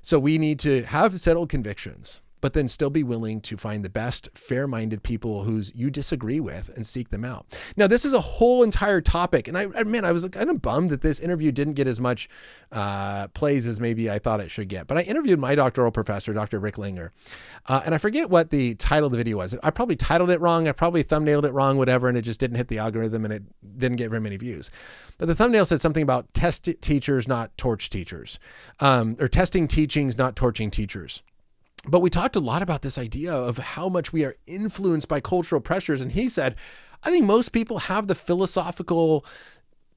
A: So we need to have settled convictions, but then still be willing to find the best fair-minded people who you disagree with and seek them out. Now, this is a whole entire topic. And I was kind of bummed that this interview didn't get as much plays as maybe I thought it should get. But I interviewed my doctoral professor, Dr. Rick Linger. And I forget what the title of the video was. I probably titled it wrong. I probably thumbnailed it wrong, whatever, and it just didn't hit the algorithm and it didn't get very many views. But the thumbnail said something about test teachers, not torch teachers, or testing teachings, not torching teachers. But we talked a lot about this idea of how much we are influenced by cultural pressures. And he said, I think most people have the philosophical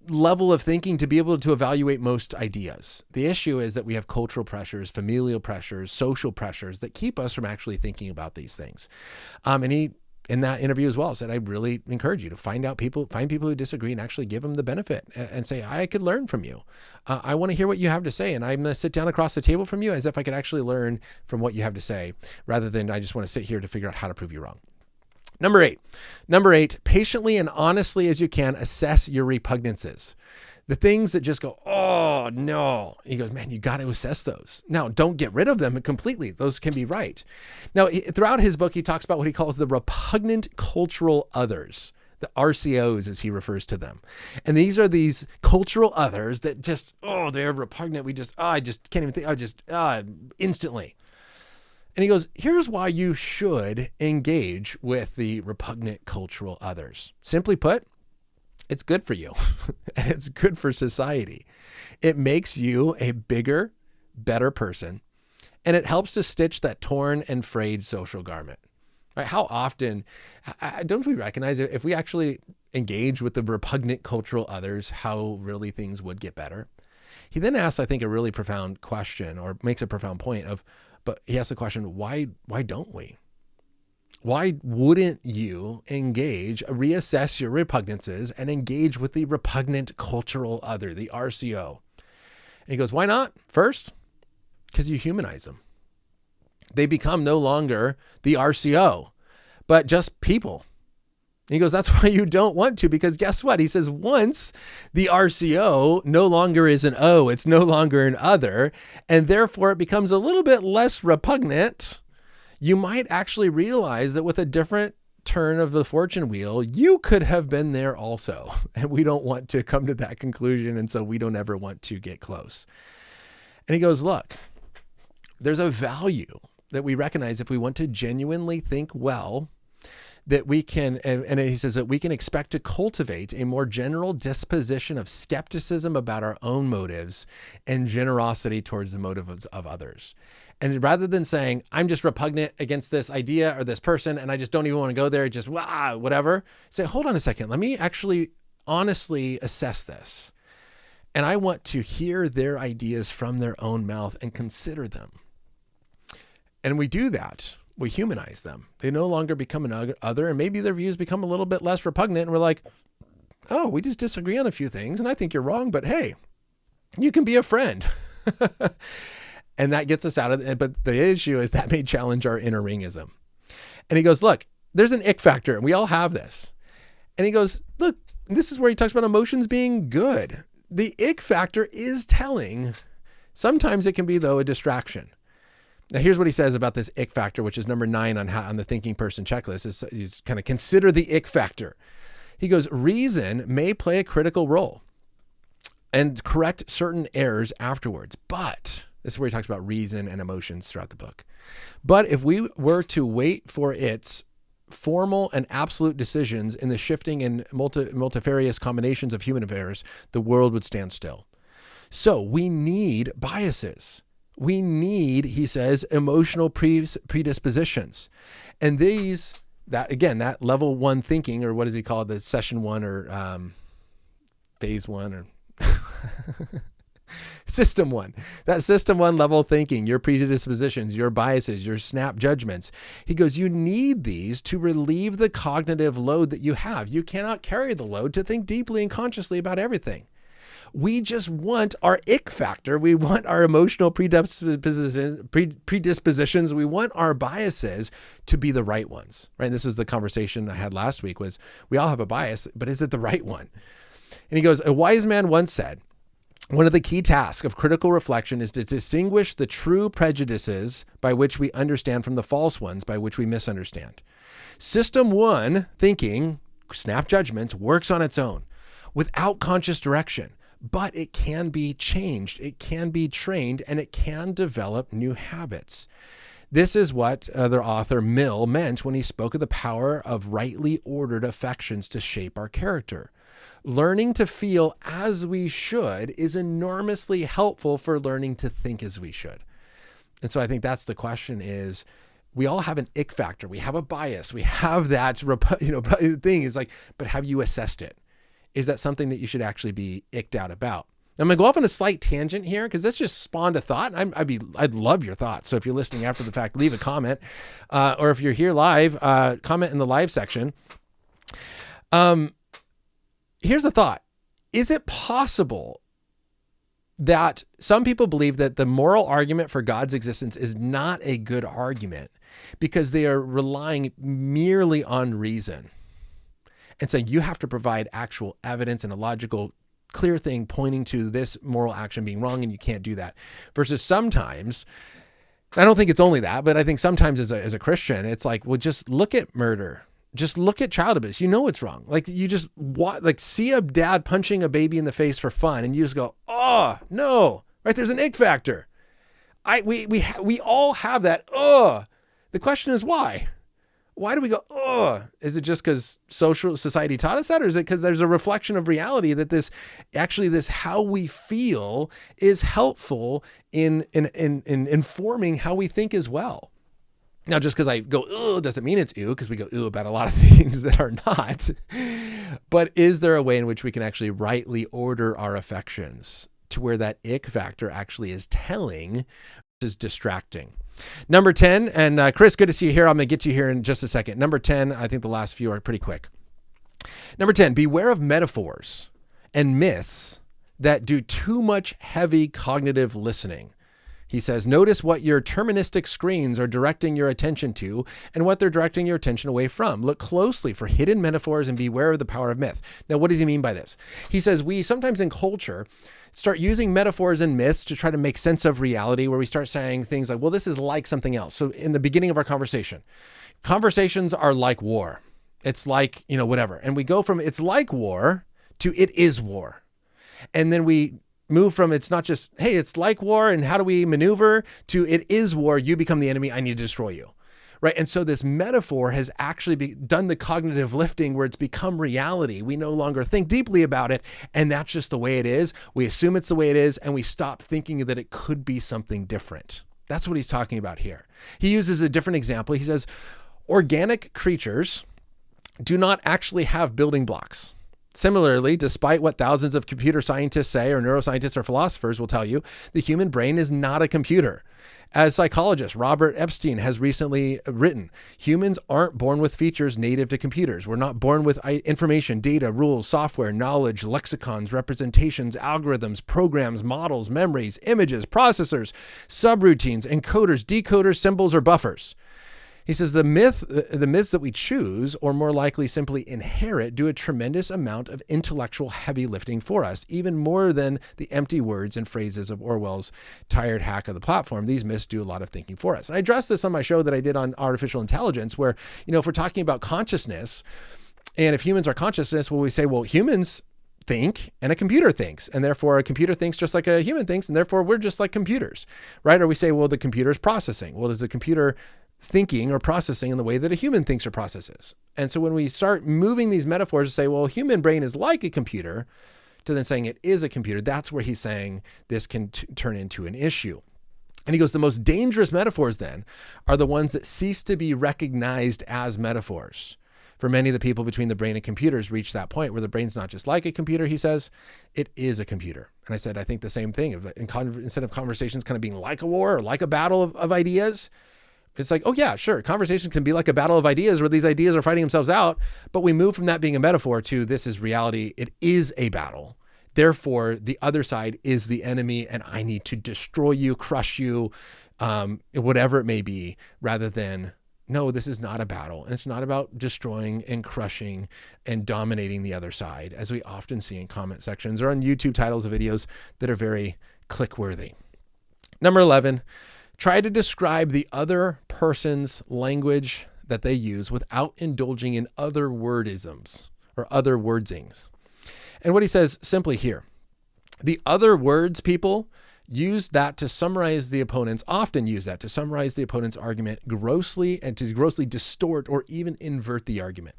A: level of thinking to be able to evaluate most ideas. The issue is that we have cultural pressures, familial pressures, social pressures that keep us from actually thinking about these things. And he in that interview as well, said, I really encourage you to find people who disagree and actually give them the benefit and say, I could learn from you. I want to hear what you have to say. And I'm going to sit down across the table from you as if I could actually learn from what you have to say, rather than I just want to sit here to figure out how to prove you wrong. Number eight, patiently and honestly as you can, assess your repugnances. The things that just go, oh no. He goes, man, you got to assess those. Now, don't get rid of them completely. Those can be right. Now, throughout his book, he talks about what he calls the repugnant cultural others, the RCOs as he refers to them. And these are these cultural others that just, they're repugnant. I just can't even think, instantly. And he goes, here's why you should engage with the repugnant cultural others. Simply put, it's good for you and it's good for society. It makes you a bigger, better person, and it helps to stitch that torn and frayed social garment. Right? How often don't we recognize if we actually engage with the repugnant cultural others, how really things would get better? He then asks, I think, a really profound question, or makes a profound point but he asks the question, why don't we? Why wouldn't you reassess your repugnances and engage with the repugnant cultural other, the RCO? And he goes, why not? First, because you humanize them. They become no longer the RCO, but just people. And he goes, that's why you don't want to, because guess what? He says, once the RCO no longer is an O, it's no longer an other, and therefore it becomes a little bit less repugnant, you might actually realize that with a different turn of the fortune wheel, you could have been there also. And we don't want to come to that conclusion. And so we don't ever want to get close. And he goes, look, there's a value that we recognize if we want to genuinely think well, that we can, and he says that we can expect to cultivate a more general disposition of skepticism about our own motives and generosity towards the motives of others. And rather than saying, I'm just repugnant against this idea or this person, and I just don't even want to go there, just whatever, say, hold on a second, let me actually honestly assess this. And I want to hear their ideas from their own mouth and consider them. And we do that. We humanize them. They no longer become an other, and maybe their views become a little bit less repugnant. And we're like, oh, we just disagree on a few things, and I think you're wrong, but hey, you can be a friend. And that gets us out of it. But the issue is that may challenge our inner Ringism. And he goes, look, there's an ick factor, and we all have this. And he goes, look, this is where he talks about emotions being good. The ick factor is telling. Sometimes it can be, though, a distraction. Now, here's what he says about this ick factor, which is number 9 on the thinking person checklist, is kind of consider the ick factor. He goes, reason may play a critical role and correct certain errors afterwards. But this is where he talks about reason and emotions throughout the book. But if we were to wait for its formal and absolute decisions in the shifting and multifarious combinations of human affairs, the world would stand still. So we need biases. We need, he says, emotional predispositions. And that level 1 thinking, or what does he call it, the session 1 or phase 1 or system 1, that system 1 level thinking, your predispositions, your biases, your snap judgments. He goes, you need these to relieve the cognitive load that you have. You cannot carry the load to think deeply and consciously about everything. We just want our ick factor. We want our emotional predispositions. We want our biases to be the right ones, right? And this was the conversation I had last week, was we all have a bias, but is it the right one? And he goes, a wise man once said, one of the key tasks of critical reflection is to distinguish the true prejudices by which we understand from the false ones by which we misunderstand. System 1 thinking, snap judgments, works on its own without conscious direction. But it can be changed, it can be trained, and it can develop new habits. This is what the author Mill meant when he spoke of the power of rightly ordered affections to shape our character. Learning to feel as we should is enormously helpful for learning to think as we should. And so I think that's the question is, we all have an ick factor. We have a bias. We have that, thing is like, but have you assessed it? Is that something that you should actually be icked out about? I'm going to go off on a slight tangent here because this just spawned a thought. I'd love your thoughts. So if you're listening after the fact, leave a comment. Or if you're here live, comment in the live section. Here's a thought. Is it possible that some people believe that the moral argument for God's existence is not a good argument because they are relying merely on reason and saying you have to provide actual evidence and a logical, clear thing pointing to this moral action being wrong, and you can't do that? Versus sometimes, I don't think it's only that, but I think sometimes as a Christian, it's like, well, just look at murder. Just look at child abuse. You know it's wrong. Like you just see a dad punching a baby in the face for fun, and you just go, "Oh no!" Right? There's an ick factor. We all have that. Oh, the question is why? Why do we go? Oh, is it just because society taught us that, or is it because there's a reflection of reality that this how we feel is helpful in informing how we think as well? Now, just because I go, ooh, doesn't mean it's ooh, because we go ooh about a lot of things that are not. But is there a way in which we can actually rightly order our affections to where that ick factor actually is telling versus distracting? Number 10, and Chris, good to see you here. I'm going to get to you here in just a second. Number 10, I think the last few are pretty quick. Number 10, beware of metaphors and myths that do too much heavy cognitive listening. He says, notice what your deterministic screens are directing your attention to and what they're directing your attention away from. Look closely for hidden metaphors and beware of the power of myth. Now, what does he mean by this? He says, we sometimes in culture start using metaphors and myths to try to make sense of reality, where we start saying things like, well, this is like something else. So in the beginning of our conversation, conversations are like war. It's like, whatever. And we go from it's like war to it is war. And then we move from it's not just, hey, it's like war and how do we maneuver, to it is war, you become the enemy, I need to destroy you, right? And so this metaphor has actually done the cognitive lifting where it's become reality. We no longer think deeply about it, and that's just the way it is. We assume it's the way it is, and we stop thinking that it could be something different. That's what he's talking about here. He uses a different example. He says, organic creatures do not actually have building blocks. Similarly, despite what thousands of computer scientists say, or neuroscientists or philosophers will tell you, the human brain is not a computer. As psychologist Robert Epstein has recently written, humans aren't born with features native to computers. We're not born with information, data, rules, software, knowledge, lexicons, representations, algorithms, programs, models, memories, images, processors, subroutines, encoders, decoders, symbols, or buffers. He says the myths that we choose, or more likely simply inherit, do a tremendous amount of intellectual heavy lifting for us, even more than the empty words and phrases of Orwell's tired hack of the platform. These myths do a lot of thinking for us. And I addressed this on my show that I did on artificial intelligence, where, if we're talking about consciousness, and if humans are consciousness, well, we say, well, humans think and a computer thinks, and therefore a computer thinks just like a human thinks, and therefore we're just like computers, right? Or we say, well, the computer's processing. Well, is the computer thinking or processing in the way that a human thinks or processes? And so when we start moving these metaphors to say, well, human brain is like a computer, to then saying it is a computer, that's where he's saying this can turn into an issue. And he goes, the most dangerous metaphors then are the ones that cease to be recognized as metaphors. For many of the people between the brain and computers reach that point where the brain's not just like a computer, he says, it is a computer. And I said, I think the same thing. Instead of conversations kind of being like a war or like a battle of ideas, it's like, oh yeah, sure. Conversations can be like a battle of ideas where these ideas are fighting themselves out, but we move from that being a metaphor to this is reality. It is a battle. Therefore, the other side is the enemy, and I need to destroy you, crush you, whatever it may be, rather than, no, this is not a battle. And it's not about destroying and crushing and dominating the other side, as we often see in comment sections or on YouTube titles of videos that are very click-worthy. Number 11, try to describe the other person's language that they use without indulging in other wordisms or other wordsings. And what he says simply here, the other words people use that to summarize the opponent's, often use that to summarize the opponent's argument grossly and to grossly distort or even invert the argument.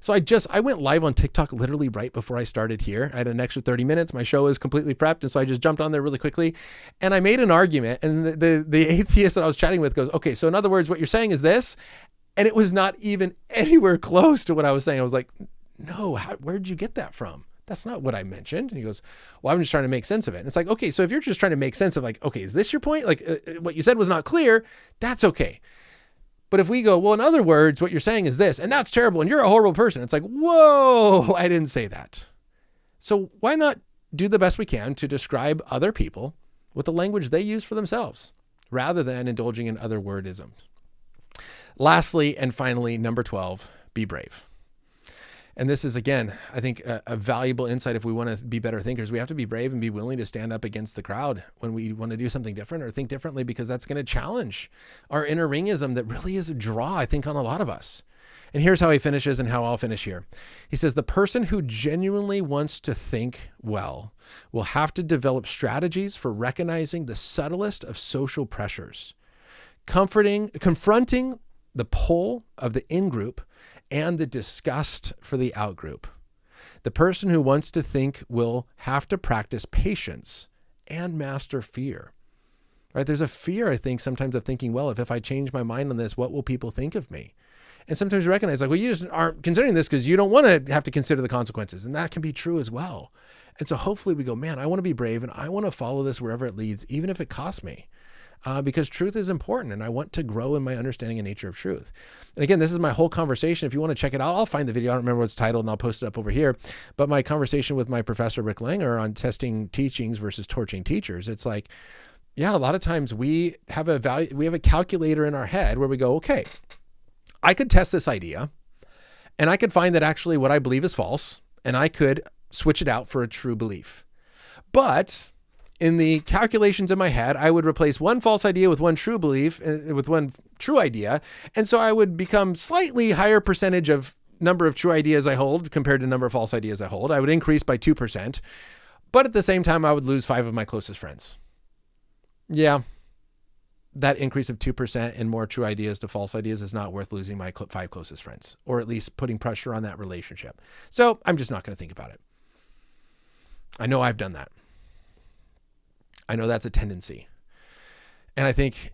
A: So I went live on TikTok literally right before I started here. I had an extra 30 minutes. My show is completely prepped. And so I just jumped on there really quickly and I made an argument. And the atheist that I was chatting with goes, okay, so in other words, what you're saying is this. And it was not even anywhere close to what I was saying. I was like, no, where'd you get that from? That's not what I mentioned. And he goes, well, I'm just trying to make sense of it. And it's like, okay, so if you're just trying to make sense of like, okay, is this your point? Like what you said was not clear. That's okay. But if we go, well, in other words, what you're saying is this, and that's terrible, and you're a horrible person. It's like, whoa, I didn't say that. So why not do the best we can to describe other people with the language they use for themselves, rather than indulging in other wordisms? Lastly, and finally, number 12, be brave. And this is, again, I think a valuable insight. If we want to be better thinkers, we have to be brave and be willing to stand up against the crowd when we want to do something different or think differently, because that's going to challenge our inner Ringism that really is a draw, I think, on a lot of us. And here's how he finishes and how I'll finish here. He says, the person who genuinely wants to think well will have to develop strategies for recognizing the subtlest of social pressures, confronting the pull of the in-group and the disgust for the out-group. The person who wants to think will have to practice patience and master fear. Right? There's a fear, I think, sometimes of thinking, well, if I change my mind on this, what will people think of me? And sometimes you recognize, like, well, you just aren't considering this because you don't want to have to consider the consequences. And that can be true as well. And so hopefully we go, man, I want to be brave and I want to follow this wherever it leads, even if it costs me. Because truth is important and I want to grow in my understanding and nature of truth. And again, this is my whole conversation. If you want to check it out, I'll find the video. I don't remember what it's titled and I'll post it up over here. But my conversation with my professor, Rick Langer, on testing teachings versus torching teachers. It's like, yeah, a lot of times we have a calculator in our head where we go, okay, I could test this idea and I could find that actually what I believe is false and I could switch it out for a true belief. But in the calculations in my head, I would replace one false idea with one true belief, with one true idea. And so I would become slightly higher percentage of number of true ideas I hold compared to number of false ideas I hold. I would increase by 2%, but at the same time, I would lose 5 of my closest friends. Yeah, that increase of 2% in more true ideas to false ideas is not worth losing my 5 closest friends, or at least putting pressure on that relationship. So I'm just not going to think about it. I know I've done that. I know that's a tendency. And I think,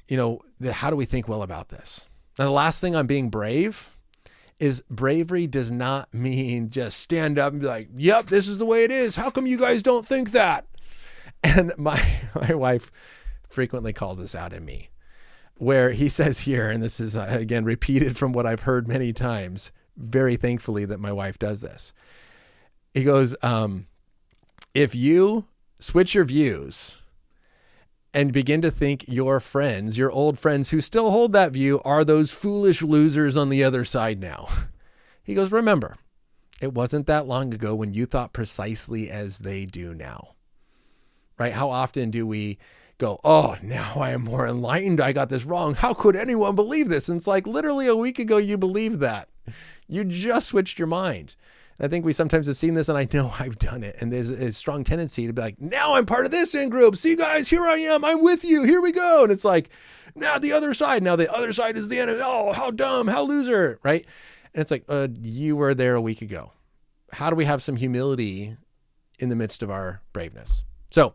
A: how do we think well about this? Now, the last thing on being brave is bravery does not mean just stand up and be like, yep, this is the way it is. How come you guys don't think that? And my wife frequently calls this out in me, where he says here, and this is, again, repeated from what I've heard many times, very thankfully that my wife does this. He goes, if you switch your views and begin to think your friends, your old friends who still hold that view, are those foolish losers on the other side now. He goes, remember, it wasn't that long ago when you thought precisely as they do now, right? How often do we go, oh, now I am more enlightened. I got this wrong. How could anyone believe this? And it's like, literally a week ago, you believed that. You just switched your mind. And I think we sometimes have seen this, and I know I've done it. And there's a strong tendency to be like, now I'm part of this in-group. See, guys, here I am. I'm with you. Here we go. And it's like, now the other side. Now the other side is the enemy. Oh, how dumb, how loser, right? And it's like, you were there a week ago. How do we have some humility in the midst of our braveness? So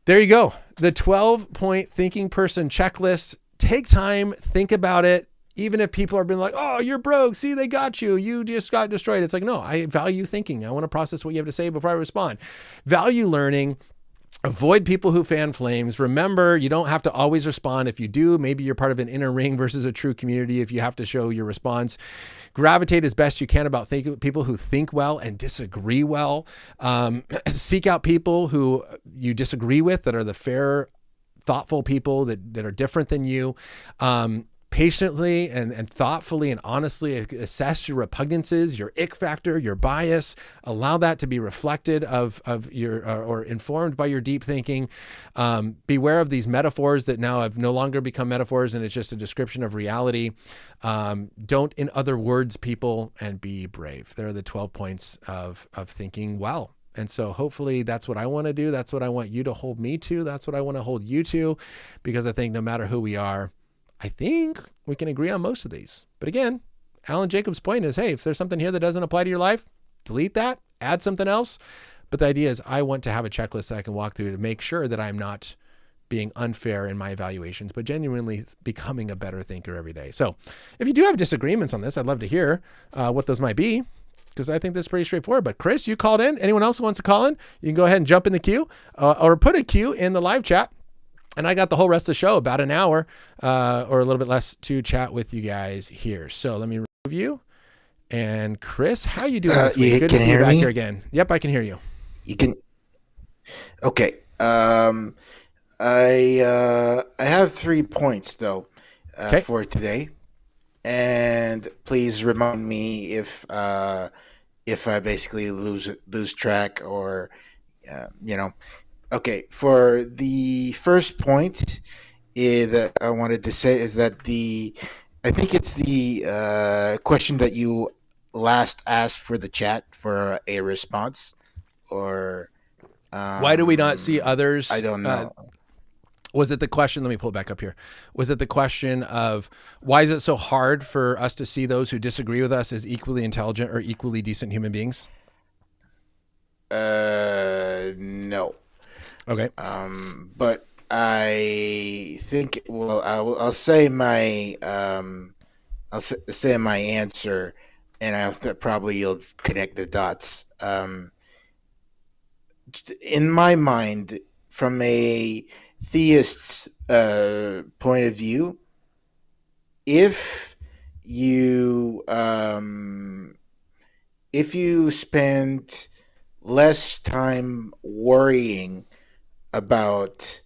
A: there you go. The 12-point thinking person checklist. Take time, think about it. Even if people are being like, oh, you're broke. See, they got you. You just got destroyed. It's like, no, I value thinking. I want to process what you have to say before I respond. Value learning. Avoid people who fan flames. Remember, you don't have to always respond. If you do, maybe you're part of an inner ring versus a true community if you have to show your response. Gravitate as best you can about people who think well and disagree well. Seek out people who you disagree with that are the fair, thoughtful people that are different than you. Patiently and thoughtfully and honestly assess your repugnances, your ick factor, your bias. Allow that to be reflected of your or informed by your deep thinking. Beware of these metaphors that now have no longer become metaphors and it's just a description of reality. Don't, in other words, people, and be brave. There are the 12 points of thinking well. And so hopefully that's what I want to do. That's what I want you to hold me to. That's what I want to hold you to, because I think no matter who we are, I think we can agree on most of these. But again, Alan Jacobs' point is, hey, if there's something here that doesn't apply to your life, delete that, add something else. But the idea is I want to have a checklist that I can walk through to make sure that I'm not being unfair in my evaluations, but genuinely becoming a better thinker every day. So if you do have disagreements on this, I'd love to hear what those might be. because I think this is pretty straightforward. But Chris, you called in. Anyone else who wants to call in, you can go ahead and jump in the queue or put a queue in the live chat. And I got the whole rest of the show, about an hour or a little bit less, to chat with you guys here. So let me remove you. And Chris, how you doing this week? Good to see you back here again. Yep, I can hear you.
B: You can. Okay. I have 3 points though for today, and please remind me if I basically lose track or Okay. For the first point that I wanted to say is that I think it's the question that you last asked for the chat for a response, or
A: why do we not see others?
B: I don't know.
A: Was it the question? Let me pull it back up here. Was it the question of why is it so hard for us to see those who disagree with us as equally intelligent or equally decent human beings?
B: No.
A: Okay.
B: But I think, well, I'll say my say my answer, and probably you'll connect the dots. In my mind, from a theist's point of view, if you spend less time worrying about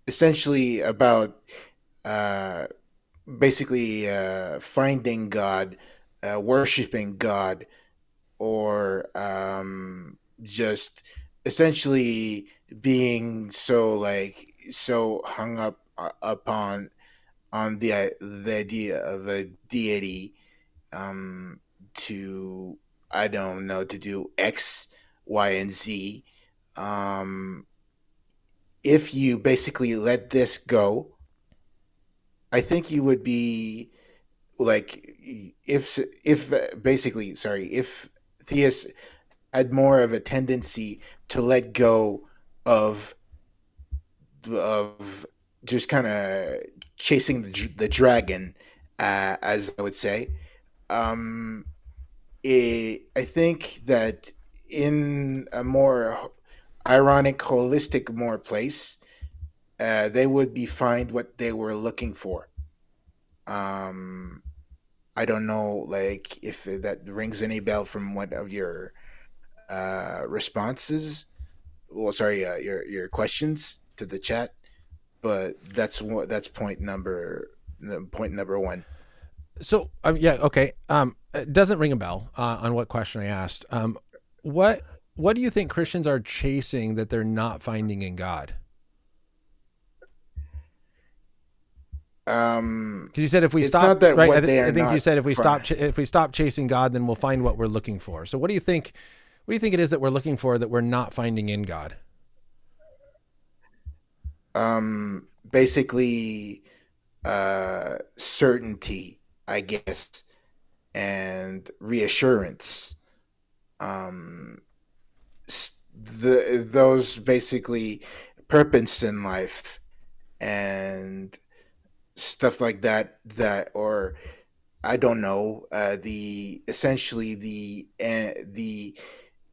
B: essentially about basically finding God, worshiping God, or just essentially being so hung up upon the idea of a deity, to, I don't know, to do X, Y, and Z. If you basically let this go, I think you would be like, if theists had more of a tendency to let go of just kind of chasing the dragon, as I would say. I think that in a more ironic, holistic, more place, they would find what they were looking for. I don't know, like, if that rings any bell from one of your responses. Well, sorry, your questions to the chat. But that's point number one.
A: So yeah, okay. It doesn't ring a bell on what question I asked. What do you think Christians are chasing that they're not finding in God? Because you said if we stop,
B: not that
A: right?
B: what they are
A: I think
B: not
A: you said if we stop chasing God, then we'll find what we're looking for. So what do you think? What do you think it is that we're looking for that we're not finding in God?
B: Basically, certainty, I guess, and reassurance. Those basically purpose in life and stuff like that. Or I don't know, the essentially the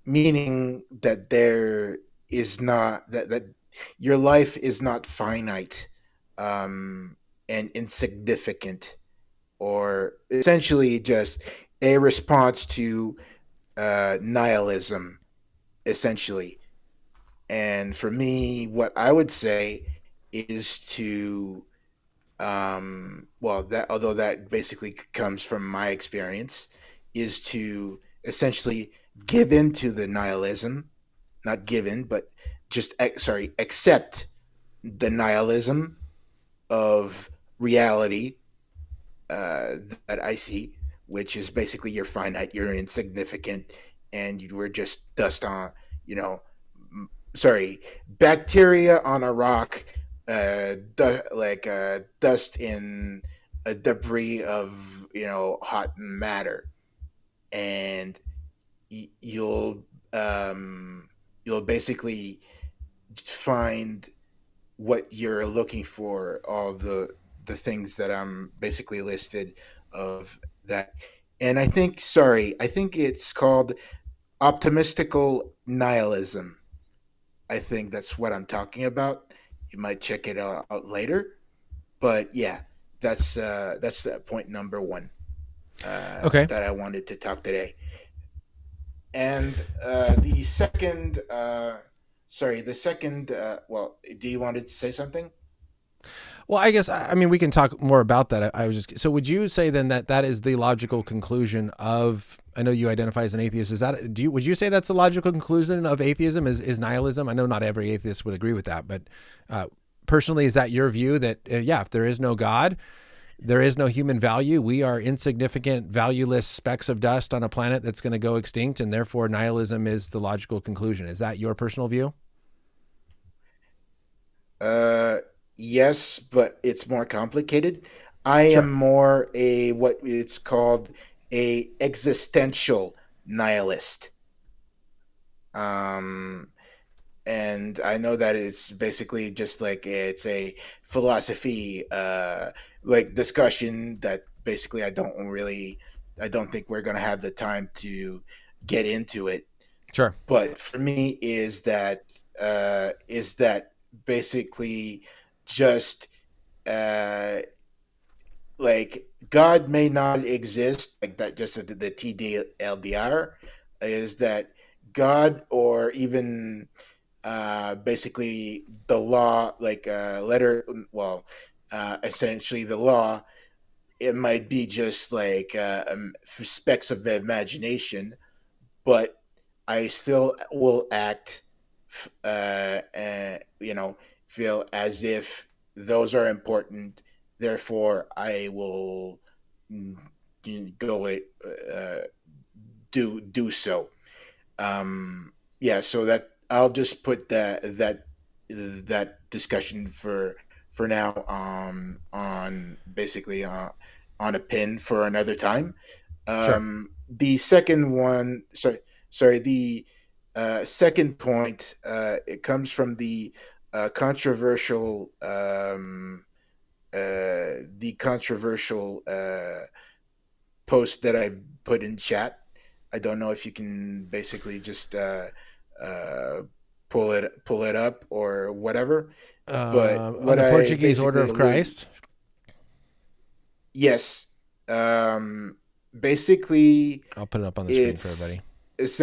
B: meaning that there is not that your life is not finite, and insignificant, or essentially just a response to nihilism, essentially. And for me, what I would say is to, well, that, although that basically comes from my experience, is to essentially give in to the nihilism, not given, but just accept the nihilism of reality, that I see, which is basically you're finite, you're insignificant, and you were just dust on, bacteria on a rock, dust in a debris of hot matter, and you'll basically find what you're looking for, all the things that I'm basically listed of that. And I think it's called optimistical nihilism. I think that's what I'm talking about. You might check it out later. But yeah, that's point number one
A: Okay.
B: that I wanted to talk today. And the second, the second. Well, do you want to say something?
A: Well, I guess I mean we can talk more about that. I was just so. Would you say then that that is the logical conclusion of? I know you identify as an atheist. Is that do you? Would you say that's the logical conclusion of atheism? Is nihilism? I know not every atheist would agree with that, but uh, personally, is that your view that yeah, if there is no God, there is no human value. We are insignificant, valueless specks of dust on a planet that's going to go extinct, and therefore nihilism is the logical conclusion. Is that your personal view?
B: Uh, yes, but it's more complicated. I
A: Sure.
B: am more a what it's called a existential nihilist. Um, and I know that it's basically just like it's a philosophy like discussion that basically I don't think we're gonna have the time to get into it.
A: Sure.
B: But for me is that basically just uh like God may not exist like that, just the TDLDR is that God or even basically the law, like letter, well, essentially the law, it might be just like specks of imagination, but I still will act, you know, feel as if those are important. Therefore, I will mm, go do so. Yeah, so that I'll just put that discussion for now on basically on a pin for another time.
A: Sure.
B: The second one, sorry, the second point, it comes from controversial, the controversial post that I put in chat. I don't know if you can basically just uh, pull it up or whatever. But
A: On
B: what
A: the
B: I
A: Portuguese Order
B: basically
A: of
B: allude,
A: Christ.
B: yes, um, basically
A: I'll put it up on the screen for
B: it's
A: everybody.
B: it's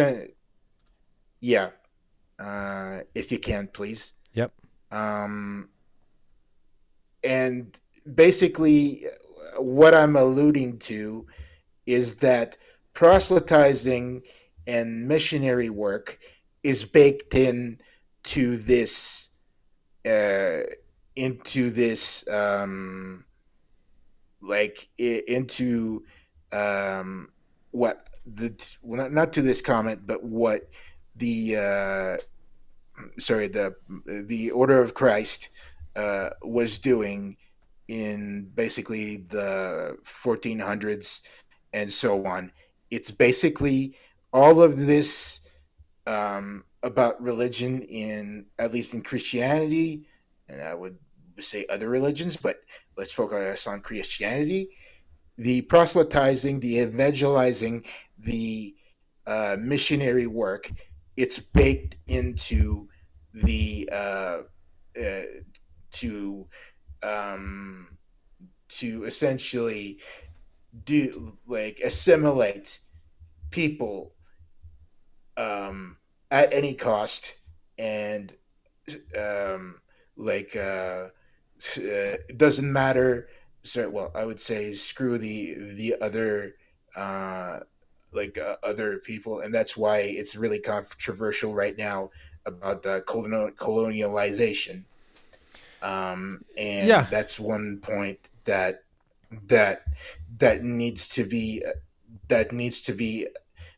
B: yeah. If you can, please.
A: Yep.
B: Um, and basically, what I'm alluding to is that proselytizing and missionary work is baked in to this uh, into this into um, what the well, not to this comment, but what the the Order of Christ was doing in basically the 1400s and so on. It's basically all of this about religion in at least in Christianity, and I would say other religions, but let's focus on Christianity. The proselytizing, the evangelizing, the missionary work, it's baked into the uh, to um, to essentially do like assimilate people at any cost and um, like it doesn't matter. So, well, I would say screw the other uh, other people, and that's why it's really controversial right now about the colonialization.
A: Yeah.
B: And that's one point that that needs to be that needs to be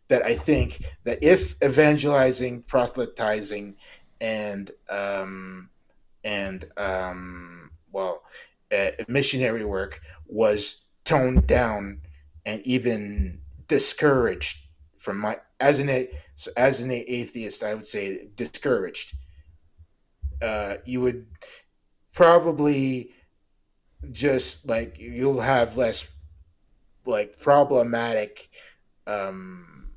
B: that I think that if evangelizing, proselytizing, and well, missionary work was toned down and even discouraged from my as an atheist, I would say discouraged. You would probably just like you'll have less. like problematic um,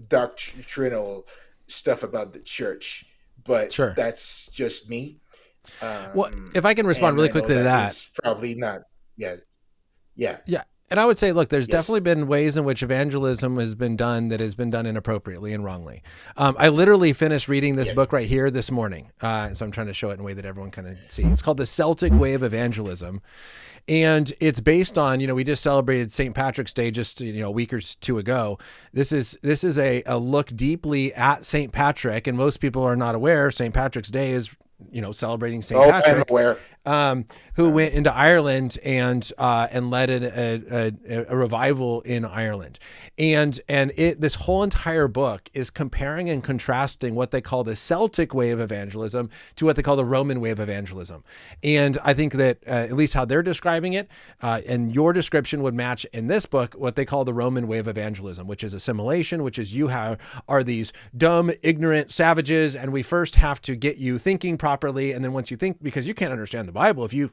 B: doctrinal stuff about the church, but
A: Sure.
B: that's just me.
A: Well, if I can respond
B: And
A: really
B: I know
A: quickly to
B: that
A: that.
B: is probably not. Yeah, yeah,
A: Yeah. And I would say, look, there's definitely
B: yes,
A: been ways in which evangelism has been done that has been done inappropriately and wrongly. I literally finished reading this
B: yeah.
A: book right here this morning. So I'm trying to show it in a way that everyone kind of see. It's called The Celtic Way of Evangelism. And it's based on, we just celebrated St. Patrick's Day just, a week or two ago. This is a look deeply at St. Patrick. And most people are not aware St. Patrick's Day is, celebrating St.
B: Oh, I'm
A: Patrick.
B: aware.
A: Who went into Ireland and led a revival in Ireland, and this whole entire book is comparing and contrasting what they call the Celtic way of evangelism to what they call the Roman way of evangelism, and I think that at least how they're describing it, and your description would match in this book what they call the Roman way of evangelism, which is assimilation, which is are these dumb, ignorant savages, and we first have to get you thinking properly, and then once you think, because you can't understand the Bible if you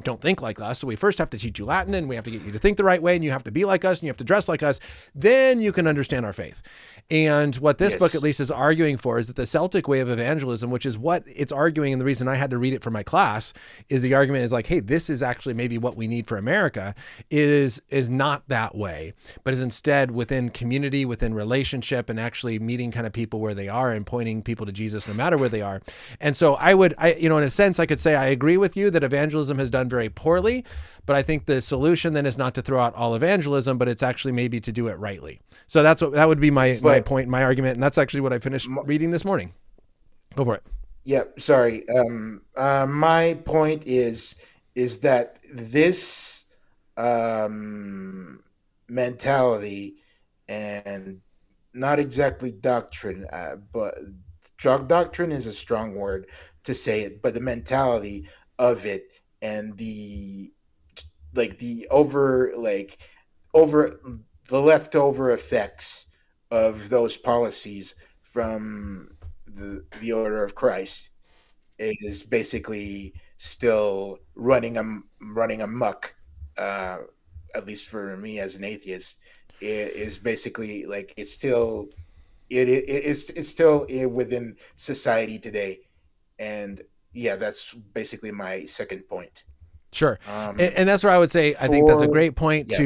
A: don't think like us. So we first have to teach you Latin, and we have to get you to think the right way, and you have to be like us, and you have to dress like us. Then you can understand our faith. And what this book at least is arguing for is that the Celtic way of evangelism, which is what it's arguing, and the reason I had to read it for my class, is the argument is like, hey, this is actually maybe what we need for America, is not that way, but is instead within community, within relationship, and actually meeting kind of people where they are and pointing people to Jesus no matter where they are. And so I in a sense, I could say I agree with you that evangelism has done very poorly, but I think the solution then is not to throw out all evangelism, but it's actually maybe to do it rightly. So that would be my point, my argument, and that's actually what I finished reading this morning. Go for it.
B: Yeah, sorry. My point is that this mentality, and not exactly doctrine, but doctrine is a strong word to say it, but the mentality of it, and the over the leftover effects of those policies from the order of Christ is basically still running amok. At least for me as an atheist, it is basically like it's still it's still within society today, and yeah, that's basically my second point.
A: Sure. And that's where I would say, I think that's a great point
B: yeah.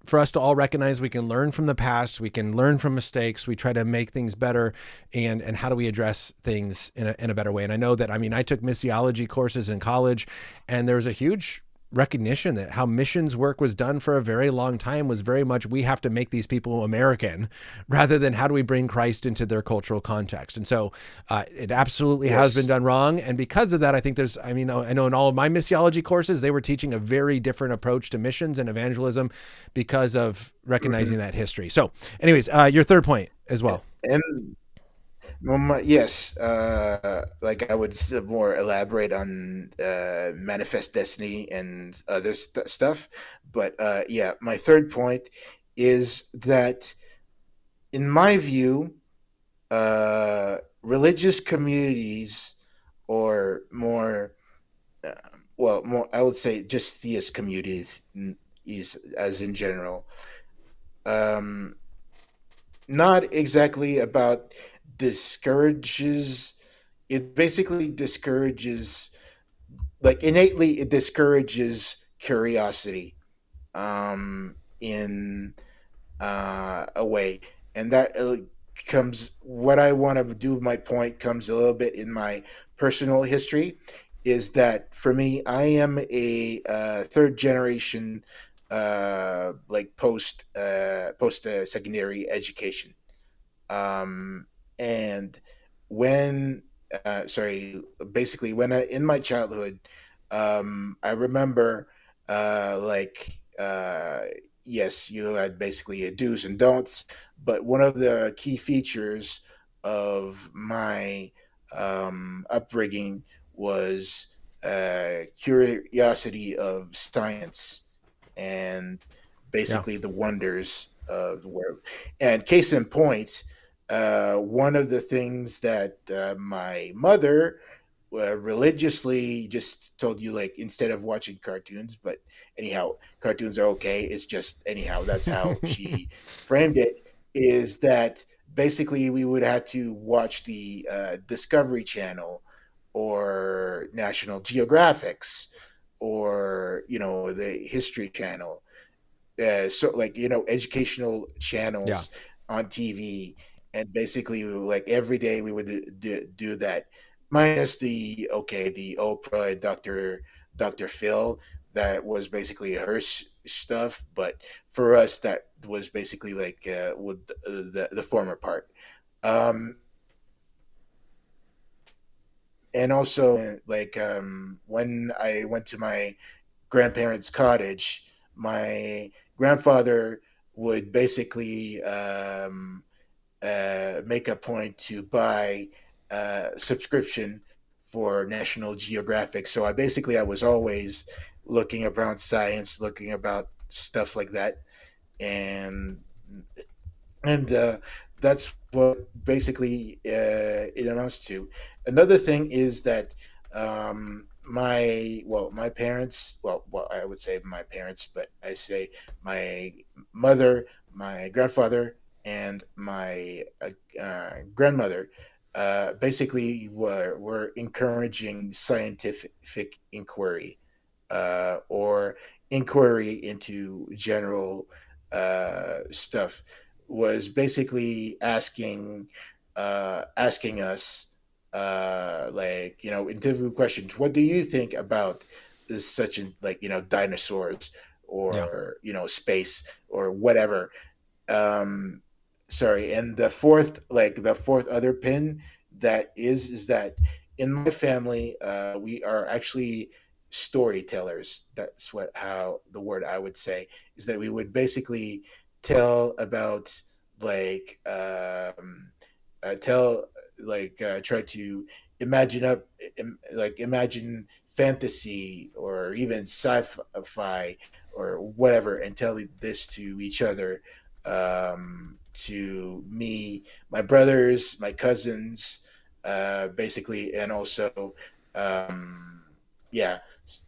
A: for us to all recognize we can learn from the past, we can learn from mistakes, we try to make things better, and how do we address things in a better way. And I know that, I took missiology courses in college, and there was a huge recognition that how missions work was done for a very long time was very much, we have to make these people American rather than how do we bring Christ into their cultural context. And so it absolutely has been done wrong. And because of that, I think I know in all of my missiology courses, they were teaching a very different approach to missions and evangelism because of recognizing that history. So anyways, your third point as well.
B: And yes, like I would more elaborate on manifest destiny and other stuff, but yeah, my third point is that, in my view, religious communities, or more, more, I would say just theist communities, as in general, not exactly about discourages. It basically discourages, like innately, it discourages curiosity, in a way, and that comes. What I want to do, my point comes a little bit in my personal history, is that for me, I am a third generation, like post secondary education. And when basically when in my childhood, I remember, like, yes, you had basically a do's and don'ts, but one of the key features of my upbringing was curiosity of science, and
A: Yeah.
B: basically the wonders of the world. And case in point, one of the things that my mother religiously just told you, like, instead of watching cartoons, but anyhow, cartoons are okay. It's just anyhow, that's how she framed it, is that basically we would have to watch the Discovery Channel or National Geographics or the History Channel, so like educational
A: Yeah.
B: channels on TV, and basically like every day we would do that, minus the Oprah and Dr. Phil, that was basically her stuff, but for us that was basically like with the former part. um and also like when I went to my grandparents' cottage, my grandfather would basically make a point to buy a subscription for National Geographic. So I was always looking around science, looking about stuff like that, and and that's what basically it amounts to. Another thing is that my parents, well, I would say my parents, but I say my mother, my grandfather, and my grandmother basically were encouraging scientific inquiry, or inquiry into general stuff, was basically asking us like interview questions. What do you think about this, such and like dinosaurs,
A: Yeah.
B: or space, or whatever. um Sorry, and the fourth other pin, that is that in my family we are actually storytellers. That's what how the word I would say is, that we would basically tell about, like tell like try to imagine up like imagine fantasy or even sci-fi or whatever, and tell this to each other, to me, my brothers, my cousins, basically, and also, um, yeah,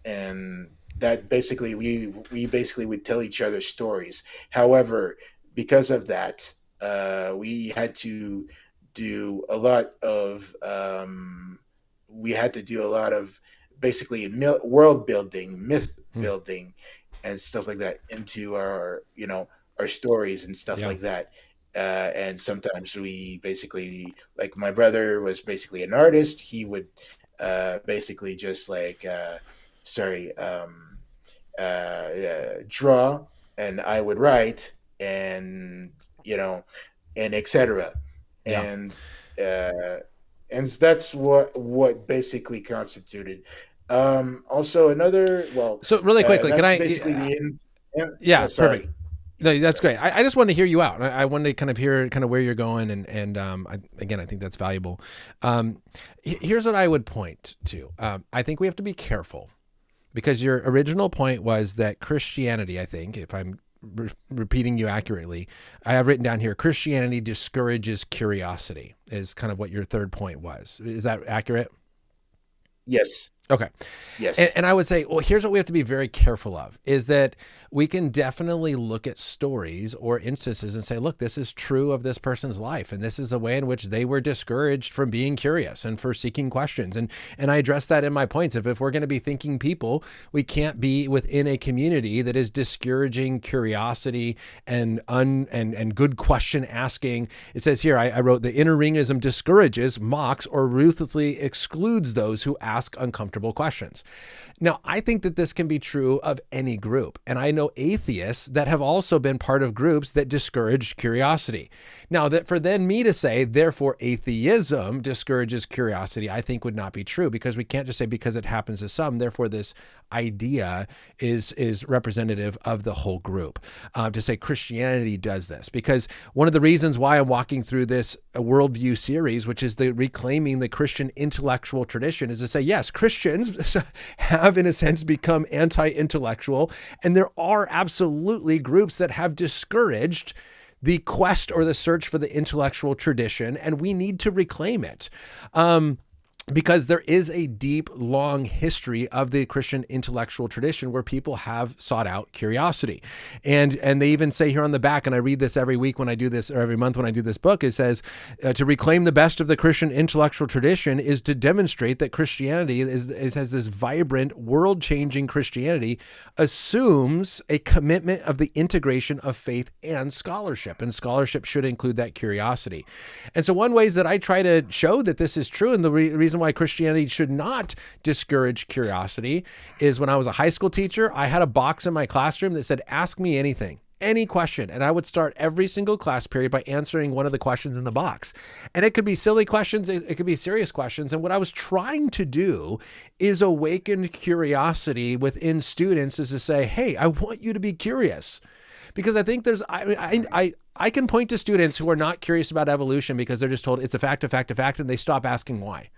B: and that basically we basically would tell each other stories. However, because of that, we had to do a lot of basically world building, myth
A: Hmm.
B: building, and stuff like that into our stories and stuff
A: Yeah.
B: like that. And sometimes we basically, like, my brother was basically an artist. He would basically just like sorry draw, and I would write, and and etc.
A: Yeah.
B: And uh, and that's what basically constituted. Also, another, well,
A: So really quickly, can
B: that's
A: I?
B: basically the end. Yeah,
A: Yeah, perfect.
B: sorry.
A: No, that's
B: Sorry.
A: great. I just want to hear you out. I wanted to kind of hear kind of where you're going, and again, I think that's valuable. Here's what I would point to. I think we have to be careful, because your original point was that Christianity, I think, if I'm repeating you accurately, I have written down here, Christianity discourages curiosity, is kind of what your third point was. Is that accurate?
B: Yes.
A: Okay.
B: Yes.
A: And I would say, well, here's what we have to be very careful of, is that we can definitely look at stories or instances and say, look, this is true of this person's life. And this is the way in which they were discouraged from being curious and for seeking questions. And I address that in my points. If we're going to be thinking people, we can't be within a community that is discouraging curiosity and good question asking. It says here, I wrote, the inner Ringism discourages, mocks, or ruthlessly excludes those who ask uncomfortable questions. Now, I think that this can be true of any group. And I know atheists that have also been part of groups that discourage curiosity. Now, that for then me to say, therefore, atheism discourages curiosity, I think would not be true, because we can't just say because it happens to some, therefore this idea is representative of the whole group. To say Christianity does this, because one of the reasons why I'm walking through this worldview series, which is the reclaiming the Christian intellectual tradition, is to say, yes, Christians have in a sense become anti-intellectual, and there are absolutely groups that have discouraged the quest or the search for the intellectual tradition, and we need to reclaim it. because there is a deep, long history of the Christian intellectual tradition where people have sought out curiosity. And they even say here on the back, and I read this every week when I do this, or every month when I do this book, it says, to reclaim the best of the Christian intellectual tradition is to demonstrate that Christianity has this vibrant, world-changing Christianity assumes a commitment of the integration of faith and scholarship. And scholarship should include that curiosity. And so one ways that I try to show that this is true, and the reason why Christianity should not discourage curiosity, is when I was a high school teacher, I had a box in my classroom that said, ask me anything, any question. And I would start every single class period by answering one of the questions in the box. And it could be silly questions. It could be serious questions. And what I was trying to do is awaken curiosity within students, is to say, hey, I want you to be curious. Because I think I can point to students who are not curious about evolution because they're just told it's a fact, and they stop asking why.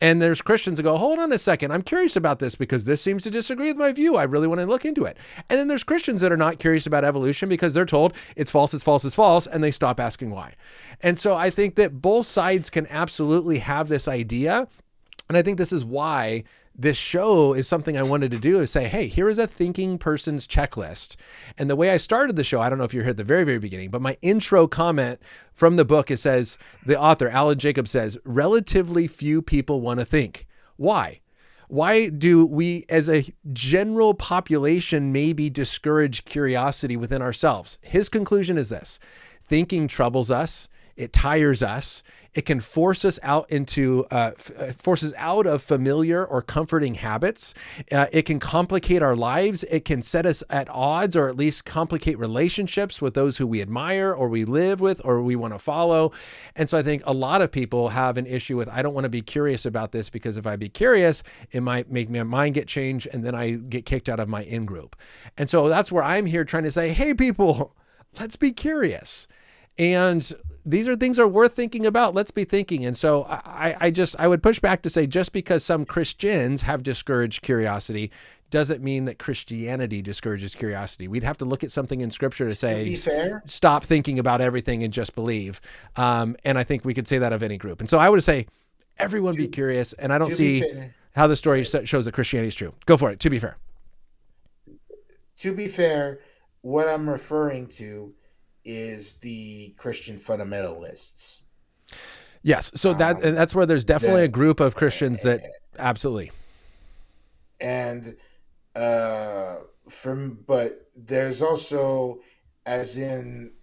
A: And there's Christians that go, hold on a second, I'm curious about this because this seems to disagree with my view. I really want to look into it. And then there's Christians that are not curious about evolution because they're told it's false, and they stop asking why. And so I think that both sides can absolutely have this idea. And I think this is why this show is something I wanted to do, is say, hey, here is a thinking person's checklist. And the way I started the show, I don't know if you're here at the very, very beginning, but my intro comment from the book, it says, the author, Alan Jacobs, says, relatively few people want to think. Why? Why do we, as a general population, maybe discourage curiosity within ourselves? His conclusion is this: thinking troubles us. It tires us. It can force us out into forces out of familiar or comforting habits. It can complicate our lives. It can set us at odds, or at least complicate relationships with those who we admire or we live with or we want to follow. And so I think a lot of people have an issue with, I don't want to be curious about this because if I be curious, it might make my mind get changed and then I get kicked out of my in-group. And so that's where I'm here trying to say, hey, people, let's be curious. And these are things that are worth thinking about. Let's be thinking. And so I would push back to say, just because some Christians have discouraged curiosity doesn't mean that Christianity discourages curiosity. We'd have to look at something in scripture to say, stop thinking about everything and just believe. And I think we could say that of any group. And so I would say, everyone be curious. And I don't see how the story shows that Christianity is true. Go for it. To be fair.
B: To be fair, what I'm referring to is the Christian fundamentalists.
A: Yes. So that's where there's definitely a group of Christians that absolutely.
B: And but there's also, as in,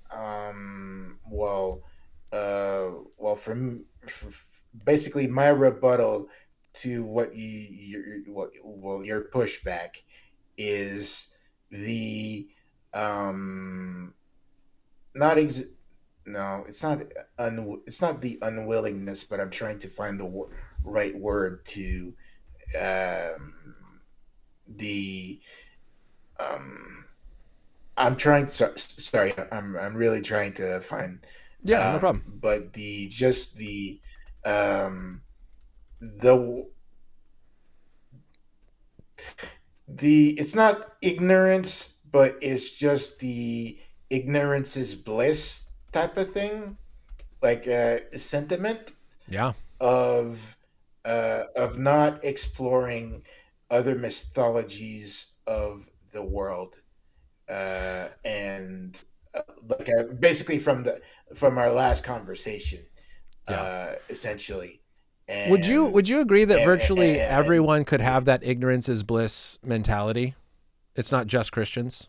B: basically my rebuttal to what your pushback is the it's not the unwillingness, but I'm trying to find the right word to the I'm trying sorry I'm really trying to find
A: no problem,
B: but the it's not ignorance, but it's just the ignorance is bliss type of thing, like a sentiment of not exploring other mythologies of the world, and basically from our last conversation, essentially. And,
A: would you agree that virtually everyone could have that ignorance is bliss mentality? It's not just Christians.